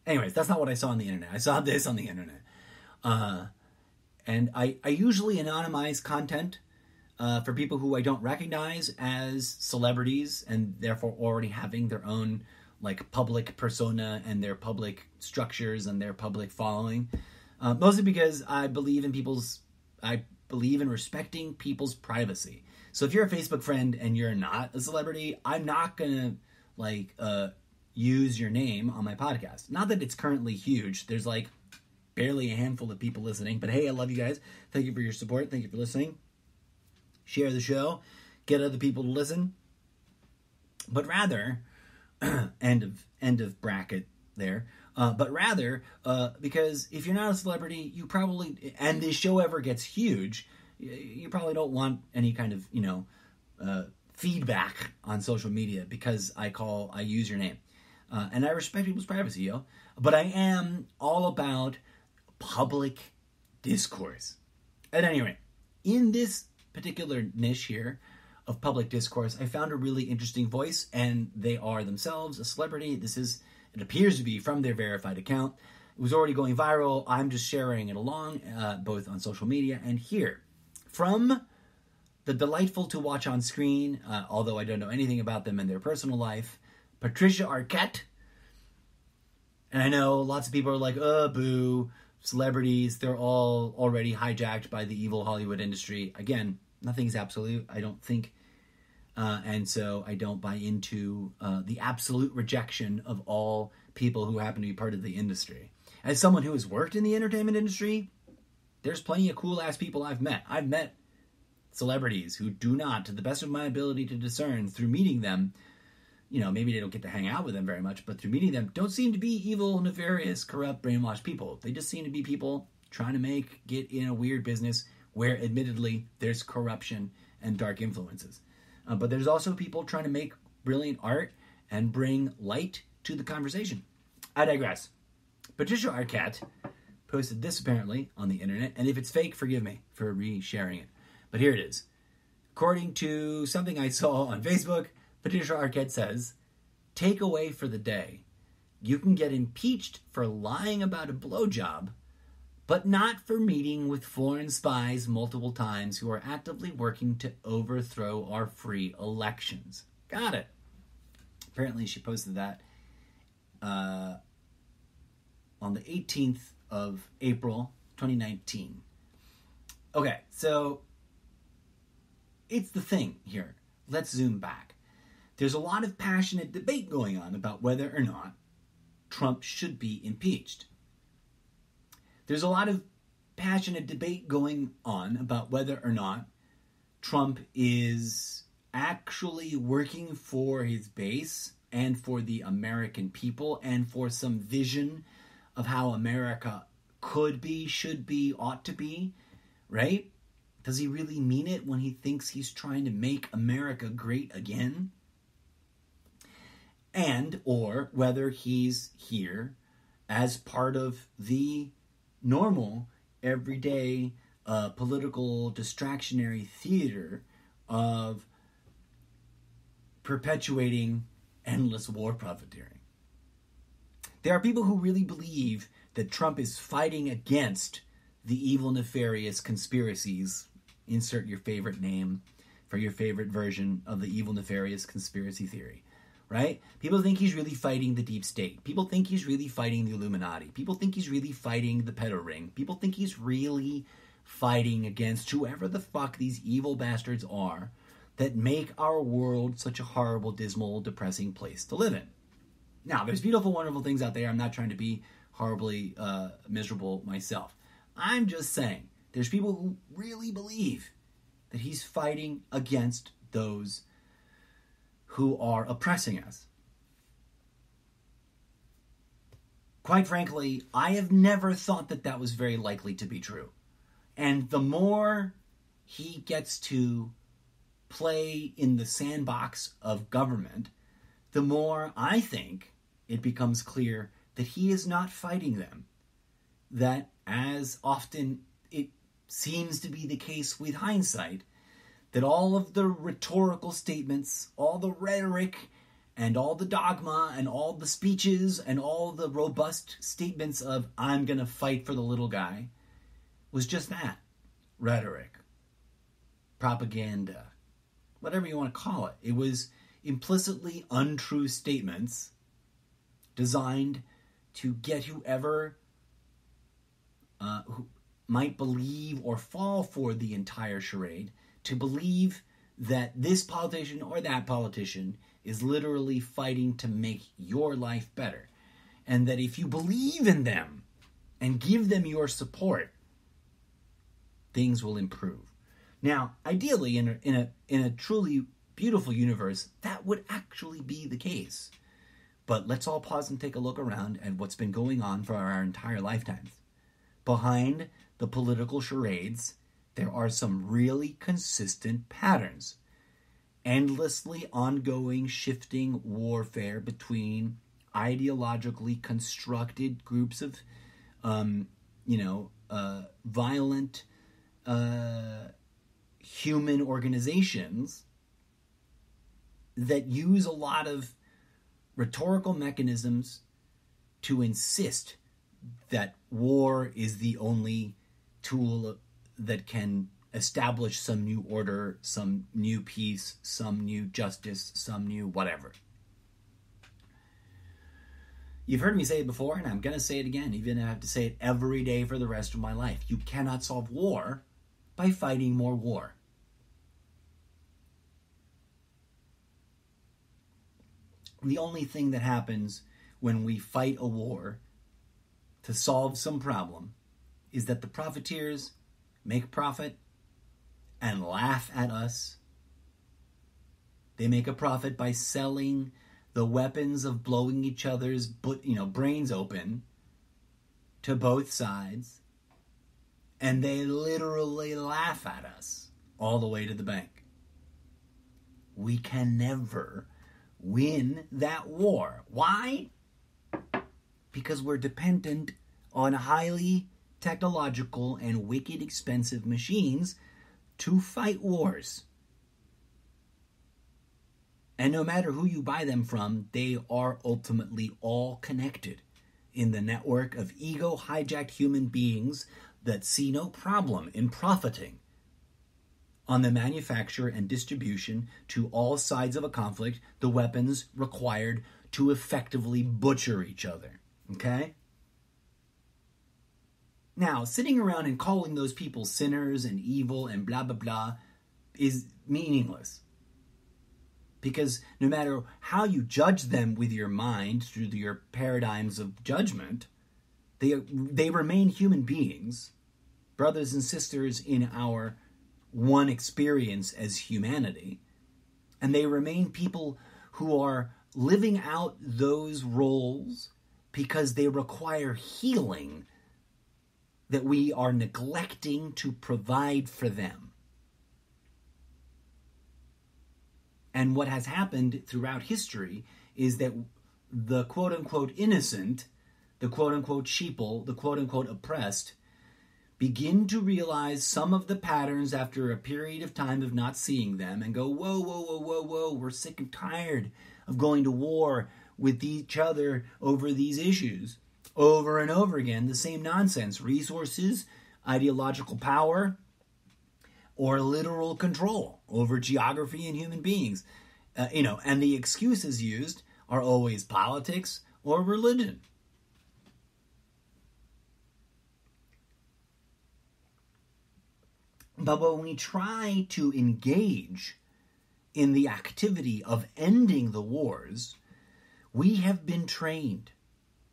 S2: Anyways, that's not what I saw on the internet. I saw this on the internet. And I usually anonymize content for people who I don't recognize as celebrities and therefore already having their own public persona and their public structures and their public following. Mostly because I believe in respecting people's privacy. So if you're a Facebook friend and you're not a celebrity, I'm not going to use your name on my podcast. Not that it's currently huge. There's like barely a handful of people listening, but hey, I love you guys. Thank you for your support. Thank you for listening. Share the show. Get other people to listen. But rather, end of bracket there. But rather, because if you're not a celebrity, you probably, and this show ever gets huge, you probably don't want any kind of, feedback on social media because I use your name. And I respect people's privacy, yo. But I am all about public discourse. At any rate, in this particular niche here of public discourse, I found a really interesting voice, and they are themselves a celebrity. It appears to be from their verified account. It was already going viral. I'm just sharing it along, both on social media and here. From the delightful to watch on screen, although I don't know anything about them in their personal life, Patricia Arquette. And I know lots of people are like, boo, celebrities, they're all already hijacked by the evil Hollywood industry. Again, nothing's absolute, I don't think. And so I don't buy into the absolute rejection of all people who happen to be part of the industry. As someone who has worked in the entertainment industry, there's plenty of cool-ass people I've met. I've met celebrities who do not, to the best of my ability to discern through meeting them, maybe they don't get to hang out with them very much, but through meeting them, don't seem to be evil, nefarious, corrupt, brainwashed people. They just seem to be people trying to get in a weird business where, admittedly, there's corruption and dark influences. But there's also people trying to make brilliant art and bring light to the conversation. I digress. Patricia Arquette posted this apparently on the internet, and if it's fake, forgive me for re-sharing it. But here it is. According to something I saw on Facebook, Patricia Arquette says, takeaway for the day. You can get impeached for lying about a blowjob, but not for meeting with foreign spies multiple times who are actively working to overthrow our free elections. Got it. Apparently she posted that on the 18th of April, 2019. Okay, so it's the thing here. Let's zoom back. There's a lot of passionate debate going on about whether or not Trump should be impeached. There's a lot of passionate debate going on about whether or not Trump is actually working for his base and for the American people and for some vision of how America could be, should be, ought to be, right? Does he really mean it when he thinks he's trying to make America great again? And, or whether he's here as part of the normal, everyday, political distractionary theater of perpetuating endless war profiteering. There are people who really believe that Trump is fighting against the evil, nefarious conspiracies. Insert your favorite name for your favorite version of the evil, nefarious conspiracy theory. Right? People think he's really fighting the deep state. People think he's really fighting the Illuminati. People think he's really fighting the pedo ring. People think he's really fighting against whoever the fuck these evil bastards are that make our world such a horrible, dismal, depressing place to live in. Now, there's beautiful, wonderful things out there. I'm not trying to be horribly miserable myself. I'm just saying, there's people who really believe that he's fighting against those who are oppressing us. Quite frankly, I have never thought that that was very likely to be true. And the more he gets to play in the sandbox of government, the more I think it becomes clear that he is not fighting them. That, as often it seems to be the case with hindsight, that all of the rhetorical statements, all the rhetoric, and all the dogma, and all the speeches, and all the robust statements of, I'm going to fight for the little guy, was just that. Rhetoric. Propaganda. Whatever you want to call it. It was implicitly untrue statements designed to get whoever who might believe or fall for the entire charade to believe that this politician or that politician is literally fighting to make your life better. And that if you believe in them and give them your support, things will improve. Now, ideally, in a truly beautiful universe, that would actually be the case. But let's all pause and take a look around at what's been going on for our entire lifetimes. Behind the political charades, there are some really consistent patterns. Endlessly ongoing shifting warfare between ideologically constructed groups of, violent human organizations that use a lot of rhetorical mechanisms to insist that war is the only tool that can establish some new order, some new peace, some new justice, some new whatever. You've heard me say it before, and I'm going to say it again, even if I have to say it every day for the rest of my life. You cannot solve war by fighting more war. The only thing that happens when we fight a war to solve some problem is that the profiteers make profit and laugh at us. They make a profit by selling the weapons of blowing each other's brains open to both sides, and they literally laugh at us all the way to the bank. We can never win that war. Why? Because we're dependent on highly technological and wicked expensive machines to fight wars. And no matter who you buy them from, they are ultimately all connected in the network of ego-hijacked human beings that see no problem in profiting on the manufacture and distribution to all sides of a conflict, the weapons required to effectively butcher each other. Okay? Now, sitting around and calling those people sinners and evil and blah, blah, blah is meaningless. Because no matter how you judge them with your mind through your paradigms of judgment, they remain human beings, brothers and sisters in our one experience as humanity, and they remain people who are living out those roles because they require healing that we are neglecting to provide for them. And what has happened throughout history is that the quote-unquote innocent, the quote-unquote sheeple, the quote-unquote oppressed, begin to realize some of the patterns after a period of time of not seeing them and go, whoa, whoa, whoa, whoa, whoa, we're sick and tired of going to war with each other over these issues over and over again, the same nonsense, resources, ideological power, or literal control over geography and human beings. And the excuses used are always politics or religion. But when we try to engage in the activity of ending the wars, we have been trained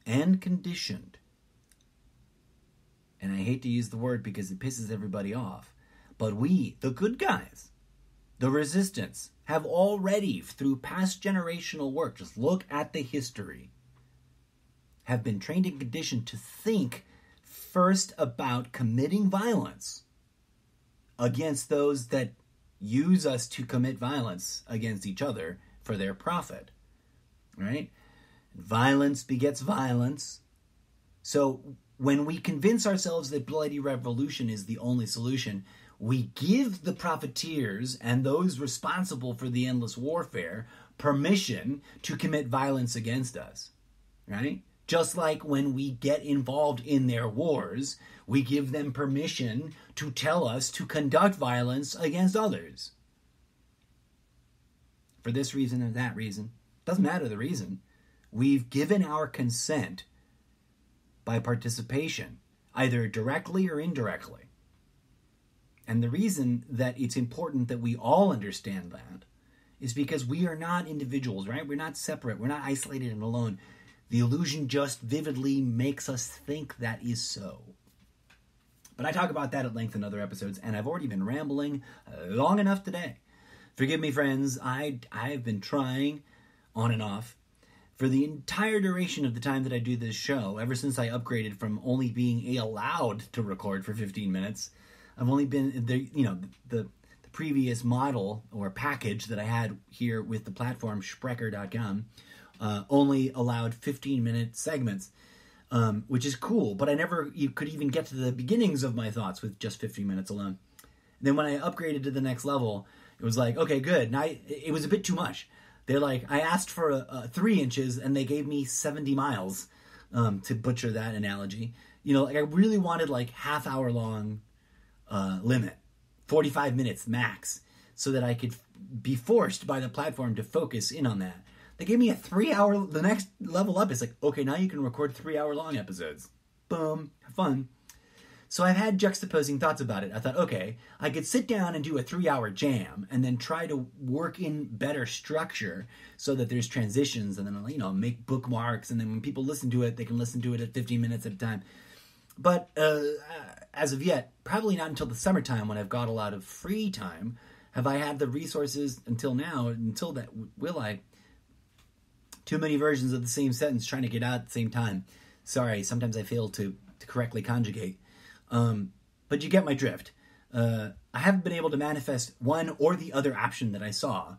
S2: and conditioned, and I hate to use the word because it pisses everybody off, but we, the good guys, the resistance, have already, through past generational work, just look at the history, have been trained and conditioned to think first about committing violence against those that use us to commit violence against each other for their profit, right? Violence begets violence. So when we convince ourselves that bloody revolution is the only solution, we give the profiteers and those responsible for the endless warfare permission to commit violence against us, right? Just like when we get involved in their wars, we give them permission to tell us to conduct violence against others. For this reason or that reason, doesn't matter the reason. We've given our consent by participation, either directly or indirectly. And the reason that it's important that we all understand that is because we are not individuals, right? We're not separate. We're not isolated and alone. The illusion just vividly makes us think that is so. But I talk about that at length in other episodes, and I've already been rambling long enough today. Forgive me, friends. I've been trying on and off for the entire duration of the time that I do this show, ever since I upgraded from only being allowed to record for 15 minutes. I've only been, the previous model or package that I had here with the platform, Sprecher.com, only allowed 15-minute segments, which is cool, but you could even get to the beginnings of my thoughts with just 15 minutes alone. Then when I upgraded to the next level, it was like, okay, good. Now it was a bit too much. They're like, I asked for 3 inches and they gave me 70 miles, to butcher that analogy. I really wanted like half-hour long limit, 45 minutes max, so that I could be forced by the platform to focus in on that. They gave me a 3-hour, the next level up is like, okay, now you can record 3-hour long episodes. Boom, have fun. So I've had juxtaposing thoughts about it. I thought, okay, I could sit down and do a 3-hour jam and then try to work in better structure so that there's transitions and then, make bookmarks. And then when people listen to it, they can listen to it at 15 minutes at a time. But as of yet, probably not until the summertime when I've got a lot of free time, have I had the resources until that, will I? Too many versions of the same sentence trying to get out at the same time. Sorry, sometimes I fail to correctly conjugate. But you get my drift. I haven't been able to manifest one or the other option that I saw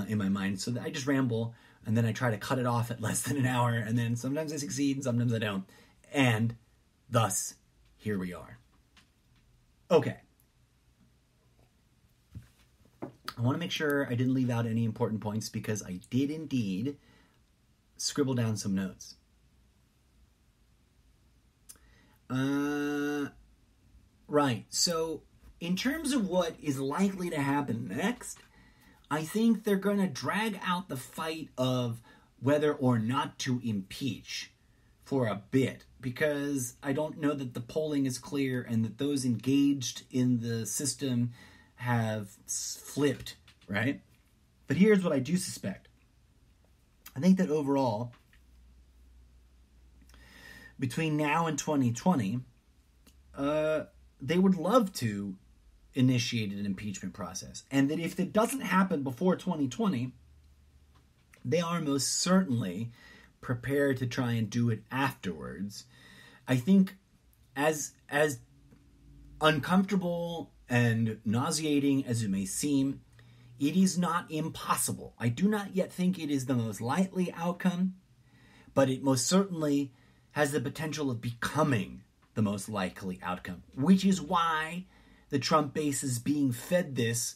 S2: in my mind, so that I just ramble, and then I try to cut it off at less than an hour, and then sometimes I succeed and sometimes I don't. And thus, here we are. Okay. I want to make sure I didn't leave out any important points, because I did indeed scribble down some notes. Right, so in terms of what is likely to happen next, I think they're going to drag out the fight of whether or not to impeach for a bit, because I don't know that the polling is clear and that those engaged in the system have flipped, right? But here's what I do suspect. I think that overall, between now and 2020, they would love to initiate an impeachment process. And that if it doesn't happen before 2020, they are most certainly prepared to try and do it afterwards. I think as uncomfortable and nauseating as it may seem, it is not impossible. I do not yet think it is the most likely outcome, but it most certainly has the potential of becoming the most likely outcome, which is why the Trump base is being fed this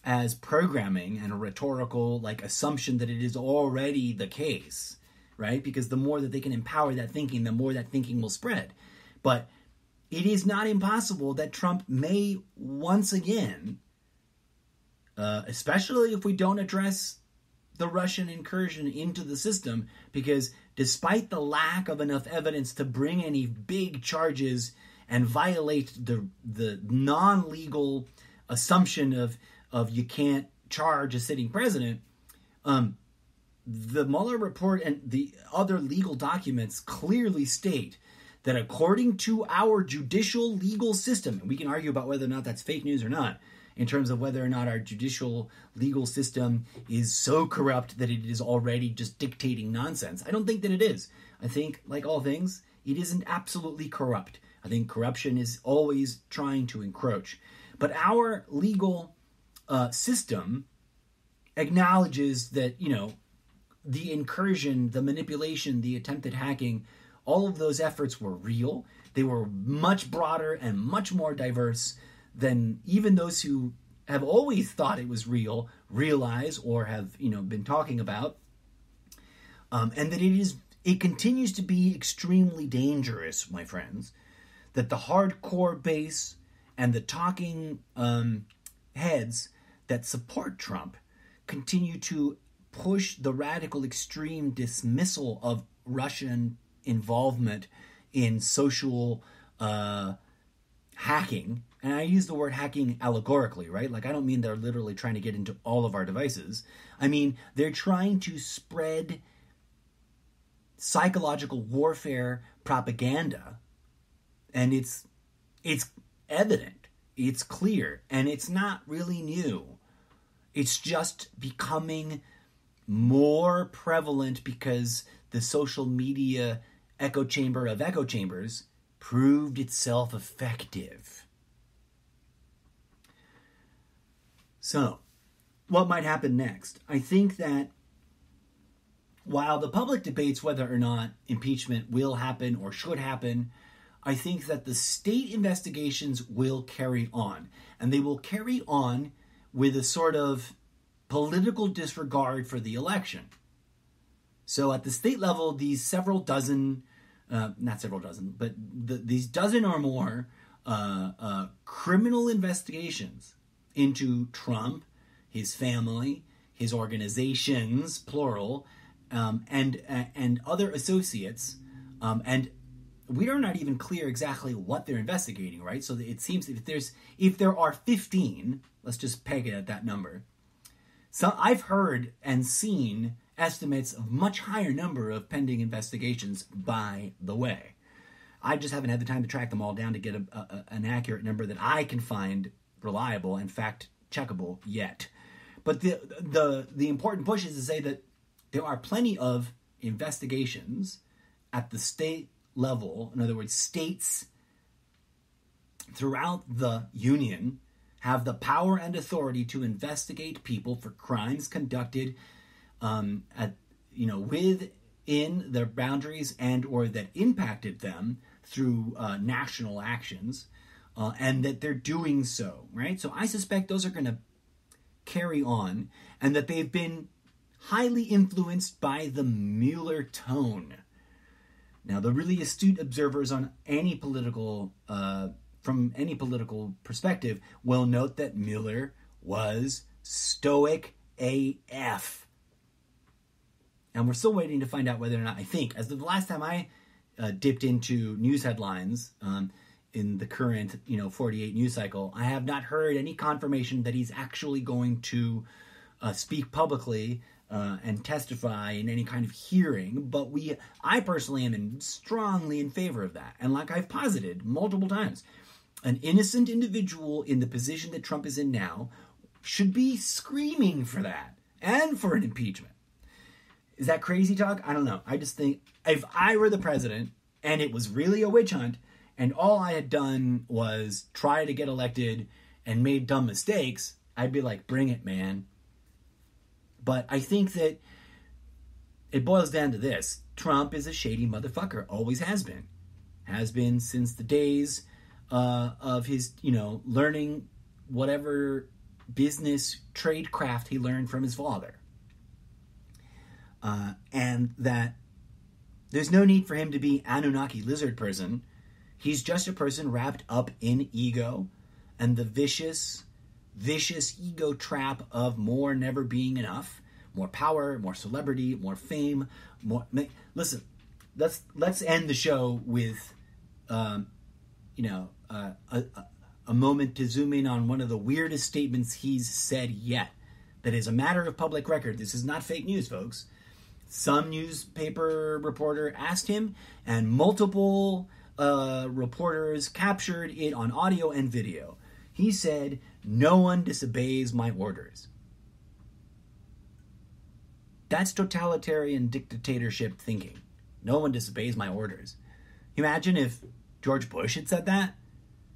S2: as programming and a rhetorical assumption that it is already the case, right? Because the more that they can empower that thinking, the more that thinking will spread. But it is not impossible that Trump may once again, especially if we don't address the Russian incursion into the system, because despite the lack of enough evidence to bring any big charges and violate the non-legal assumption of you can't charge a sitting president, the Mueller report and the other legal documents clearly state that according to our judicial legal system, and we can argue about whether or not that's fake news or not, in terms of whether or not our judicial legal system is so corrupt that it is already just dictating nonsense. I don't think that it is. I think, like all things, it isn't absolutely corrupt. I think corruption is always trying to encroach. But our legal system acknowledges that, the incursion, the manipulation, the attempted hacking, all of those efforts were real. They were much broader and much more diverse than even those who have always thought it was real realize or have been talking about, and that it continues to be extremely dangerous, my friends, that the hardcore base and the talking heads that support Trump continue to push the radical extreme dismissal of Russian involvement in social hacking And I use the word hacking allegorically, right? Like, I don't mean they're literally trying to get into all of our devices. I mean, they're trying to spread psychological warfare propaganda. And it's evident. It's clear. And it's not really new. It's just becoming more prevalent because the social media echo chamber of echo chambers proved itself effective. So, what might happen next? I think that while the public debates whether or not impeachment will happen or should happen, I think that the state investigations will carry on. And they will carry on with a sort of political disregard for the election. So at the state level, these several dozen, not several dozen, but these dozen or more criminal investigations into Trump, his family, his organizations, plural, and other associates, and we are not even clear exactly what they're investigating, right? So it seems if there are 15, let's just peg it at that number. So I've heard and seen estimates of much higher number of pending investigations, by the way. I just haven't had the time to track them all down to get an accurate number that I can find reliable and fact-checkable yet. But the important push is to say that there are plenty of investigations at the state level. In other words, states throughout the union have the power and authority to investigate people for crimes conducted within their boundaries and or that impacted them through national actions, and that they're doing so, right? So I suspect those are going to carry on, and that they've been highly influenced by the Mueller tone. Now, the really astute observers on any political from any political perspective will note that Mueller was stoic AF. And we're still waiting to find out whether or not, I think, as the last time I dipped into news headlines in the current 48 news cycle, I have not heard any confirmation that he's actually going to speak publicly and testify in any kind of hearing. But I personally am strongly in favor of that. And like I've posited multiple times, an innocent individual in the position that Trump is in now should be screaming for that and for an impeachment. Is that crazy talk? I don't know. I just think if I were the president and it was really a witch hunt and all I had done was try to get elected and made dumb mistakes, I'd be like, bring it, man. But I think that it boils down to this. Trump is a shady motherfucker. Always has been. Has been since the days of his, learning whatever business trade craft he learned from his father. And that there's no need for him to be Anunnaki lizard person. He's just a person wrapped up in ego and the vicious ego trap of more never being enough, more power, more celebrity, more fame, more. Listen, let's end the show with, a moment to zoom in on one of the weirdest statements he's said yet. That is a matter of public record. This is not fake news, folks. Some newspaper reporter asked him, and multiple reporters captured it on audio and video. He said, "No one disobeys my orders." That's totalitarian dictatorship thinking. No one disobeys my orders. Imagine if George Bush had said that.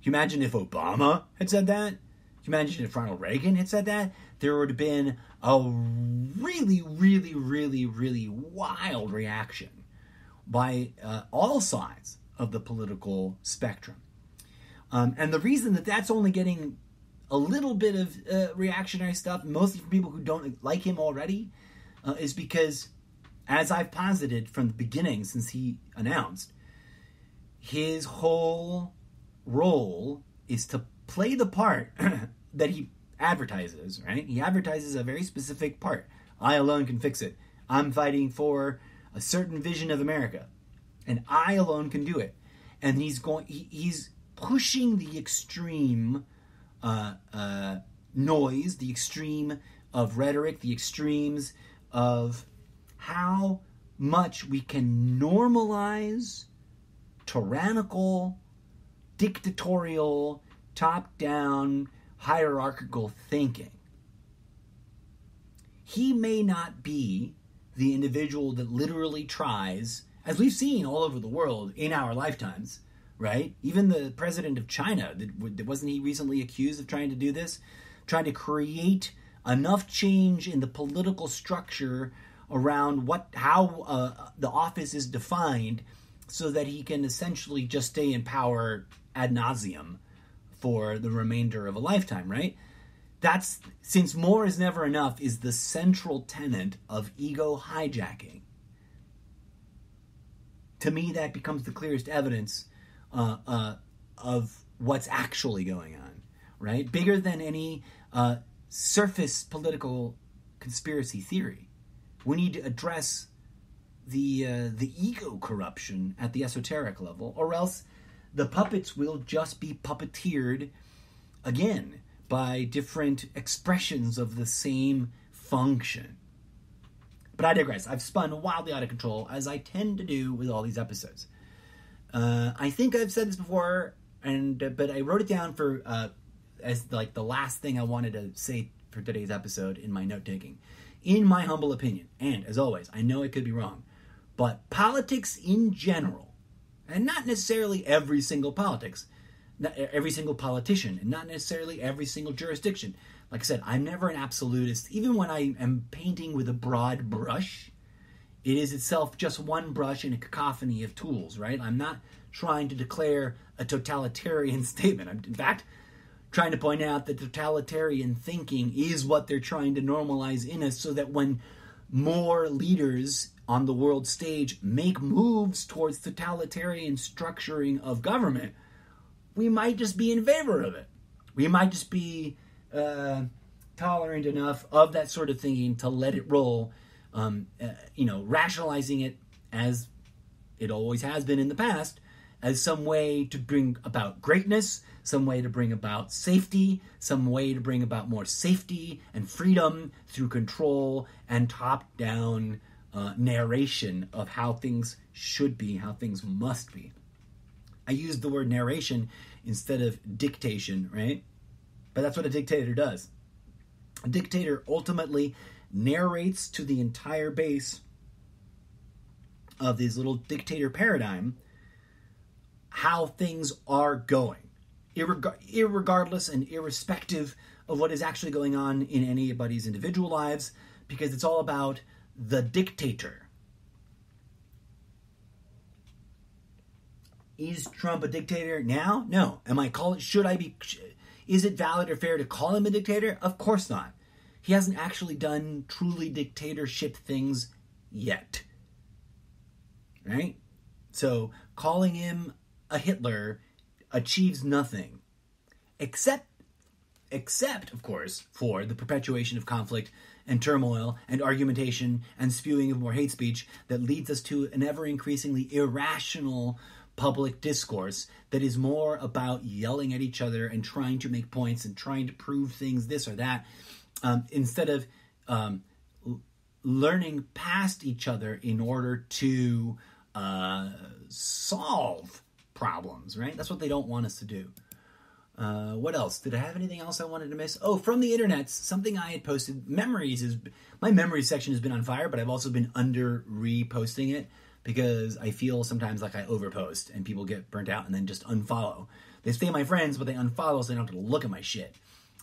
S2: Can you imagine if Obama had said that? Can you imagine if Ronald Reagan had said that? There would have been a really, really, really, really wild reaction by all sides of the political spectrum. And the reason that that's only getting a little bit of reactionary stuff, mostly from people who don't like him already, is because, as I've posited from the beginning since he announced, his whole role is to play the part that he advertises, right? He advertises a very specific part. I alone can fix it. I'm fighting for a certain vision of America, and I alone can do it. And he's pushing the extreme noise, the extreme of rhetoric, the extremes of how much we can normalize tyrannical, dictatorial, top-down, hierarchical thinking. He may not be the individual that literally tries, as we've seen all over the world in our lifetimes, right? Even the president of China, wasn't he recently accused of trying to do this? Trying to create enough change in the political structure around how the office is defined so that he can essentially just stay in power ad nauseum for the remainder of a lifetime, right? That's, since more is never enough, is the central tenet of ego hijacking. To me, that becomes the clearest evidence of what's actually going on, right? Bigger than any surface political conspiracy theory. We need to address the ego corruption at the esoteric level, or else the puppets will just be puppeteered again by different expressions of the same function. But I digress. I've spun wildly out of control, as I tend to do with all these episodes. I think I've said this before, but I wrote it down for as like the last thing I wanted to say for today's episode in my note-taking. In my humble opinion, and as always, I know I could be wrong, but politics in general, and not necessarily every single politics, not every single politician, and not necessarily every single jurisdiction. Like I said, I'm never an absolutist. Even when I am painting with a broad brush, it is itself just one brush in a cacophony of tools, right? I'm not trying to declare a totalitarian statement. I'm, in fact, trying to point out that totalitarian thinking is what they're trying to normalize in us, so that when more leaders on the world stage make moves towards totalitarian structuring of government, we might just be in favor of it. We might just be tolerant enough of that sort of thinking to let it roll, rationalizing it as it always has been in the past, as some way to bring about greatness, some way to bring about safety, some way to bring about more safety and freedom through control and top-down narration of how things should be, how things must be. I used the word narration instead of dictation, right? But that's what a dictator does. A dictator ultimately narrates to the entire base of this little dictator paradigm how things are going, irregardless and irrespective of what is actually going on in anybody's individual lives, because it's all about the dictator. Is Trump a dictator now? No. Is it valid or fair to call him a dictator? Of course not. He hasn't actually done truly dictatorship things yet. Right? So calling him a Hitler achieves nothing. Except, of course, for the perpetuation of conflict and turmoil and argumentation and spewing of more hate speech that leads us to an ever-increasingly irrational public discourse that is more about yelling at each other and trying to make points and trying to prove things, this or that, instead of learning past each other in order to solve problems, right? That's what they don't want us to do. What else? Did I have anything else I wanted to miss? Oh, from the internet, something I had posted. My memories section has been on fire, but I've also been under reposting it because I feel sometimes like I overpost and people get burnt out and then just unfollow. They stay my friends, but they unfollow so they don't have to look at my shit.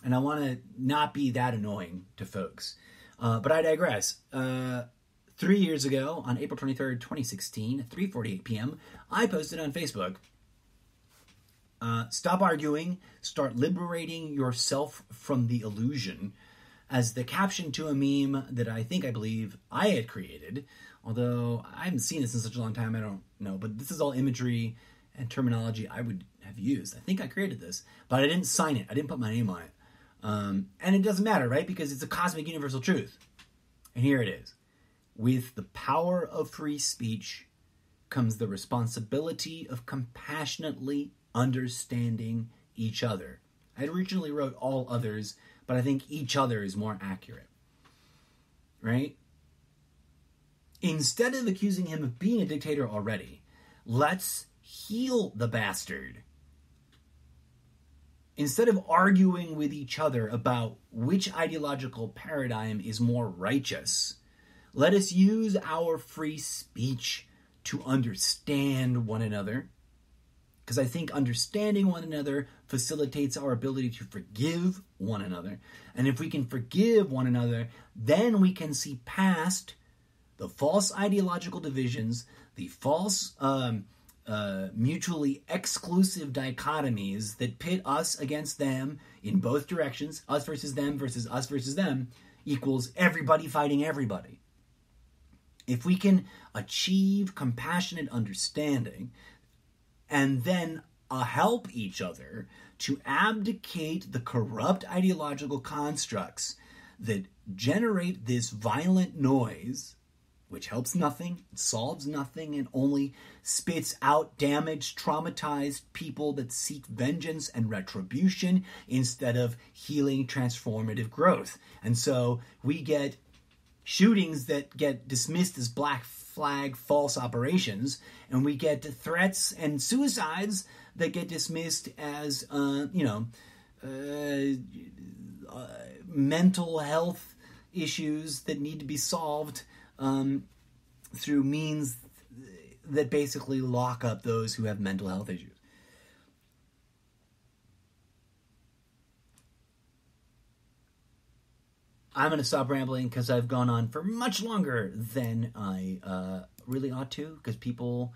S2: And I want to not be that annoying to folks. But I digress. 3 years ago, on April 23rd, 2016, at 3:48 p.m., I posted on Facebook, stop arguing, start liberating yourself from the illusion, as the caption to a meme that I believe I had created, although I haven't seen this in such a long time, I don't know, but this is all imagery and terminology I would have used. I think I created this, but I didn't sign it. I didn't put my name on it. And it doesn't matter, right? Because it's a cosmic universal truth. And here it is. With the power of free speech comes the responsibility of compassionately understanding each other. I originally wrote all others, but I think each other is more accurate. Right? Instead of accusing him of being a dictator already, let's heal the bastard. Instead of arguing with each other about which ideological paradigm is more righteous, let us use our free speech to understand one another. Because I think understanding one another facilitates our ability to forgive one another. And if we can forgive one another, then we can see past the false ideological divisions, the false mutually exclusive dichotomies that pit us against them in both directions, us versus us versus them, equals everybody fighting everybody. If we can achieve compassionate understanding and then help each other to abdicate the corrupt ideological constructs that generate this violent noise, which helps nothing, solves nothing, and only spits out damaged, traumatized people that seek vengeance and retribution instead of healing, transformative growth. And so we get shootings that get dismissed as black flag false operations, and we get threats and suicides that get dismissed as, mental health issues that need to be solved through means that basically lock up those who have mental health issues. I'm going to stop rambling because I've gone on for much longer than I really ought to, because people,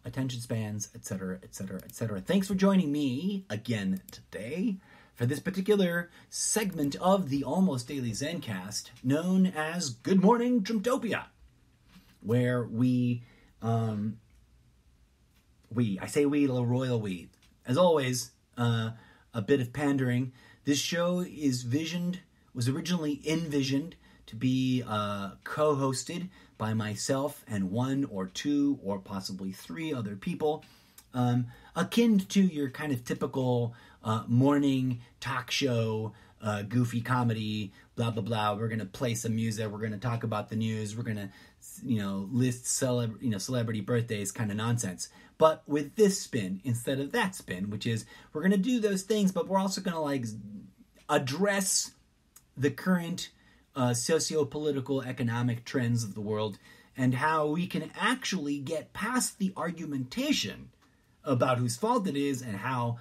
S2: attention spans, etc., etc., etc. Thanks for joining me again today for this particular segment of the Almost Daily Zencast known as Good Morning Trumptopia, where I say we, the royal we. As always, a bit of pandering. This show was originally envisioned to be co-hosted by myself and one or two or possibly three other people, akin to your kind of typical morning talk show, goofy comedy, blah, blah, blah. We're going to play some music. We're going to talk about the news. We're going to, list celebrity birthdays kind of nonsense. But with this spin, instead of that spin, which is we're going to do those things, but we're also going to address the current socio-political economic trends of the world and how we can actually get past the argumentation about whose fault it is and how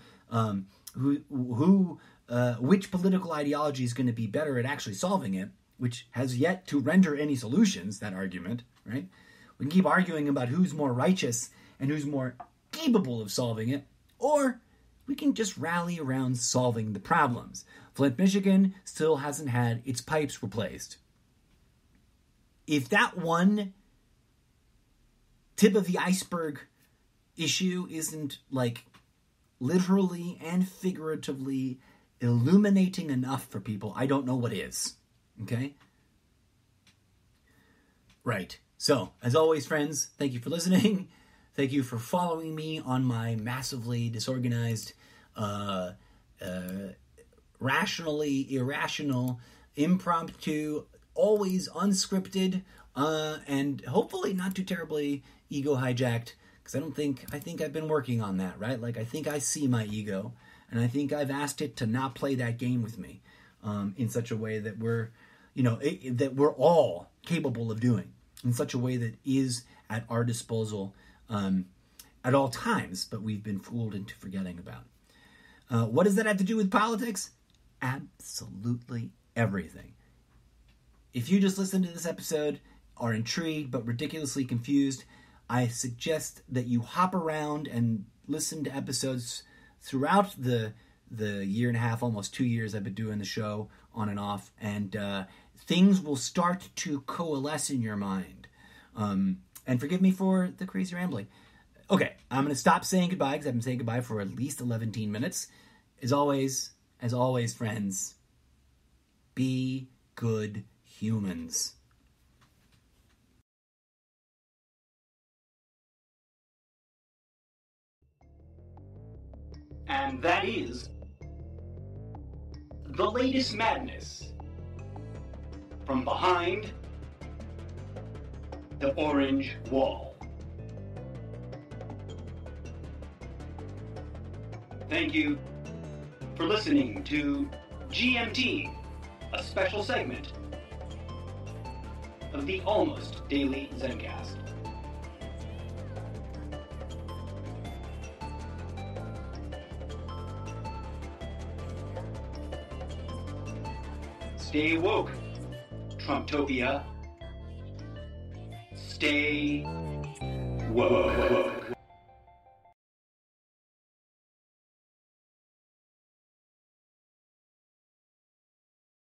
S2: which political ideology is going to be better at actually solving it, which has yet to render any solutions, that argument, right? We can keep arguing about who's more righteous and who's more capable of solving it, or we can just rally around solving the problems. Flint, Michigan still hasn't had its pipes replaced. If that one tip of the iceberg issue isn't literally and figuratively illuminating enough for people, I don't know what is. Okay? Right. So, as always, friends, thank you for listening. Thank you for following me on my massively disorganized, rationally irrational, impromptu, always unscripted, and hopefully not too terribly ego hijacked, because I think I've been working on that, right? I think I see my ego, and I think I've asked it to not play that game with me in such a way that we're all capable of doing, in such a way that is at our disposal at all times, but we've been fooled into forgetting about. What does that have to do with politics? Absolutely everything. If you just listened to this episode, are intrigued but ridiculously confused, I suggest that you hop around and listen to episodes throughout the year and a half, almost 2 years I've been doing the show on and off, and things will start to coalesce in your mind. And forgive me for the crazy rambling. Okay, I'm going to stop saying goodbye because I've been saying goodbye for at least 11 minutes. As always, friends, be good humans.
S1: And that is the latest madness from behind the orange wall. Thank you for listening to GMT, a special segment of the Almost Daily Zencast. Stay woke, Trumptopia. Stay woke.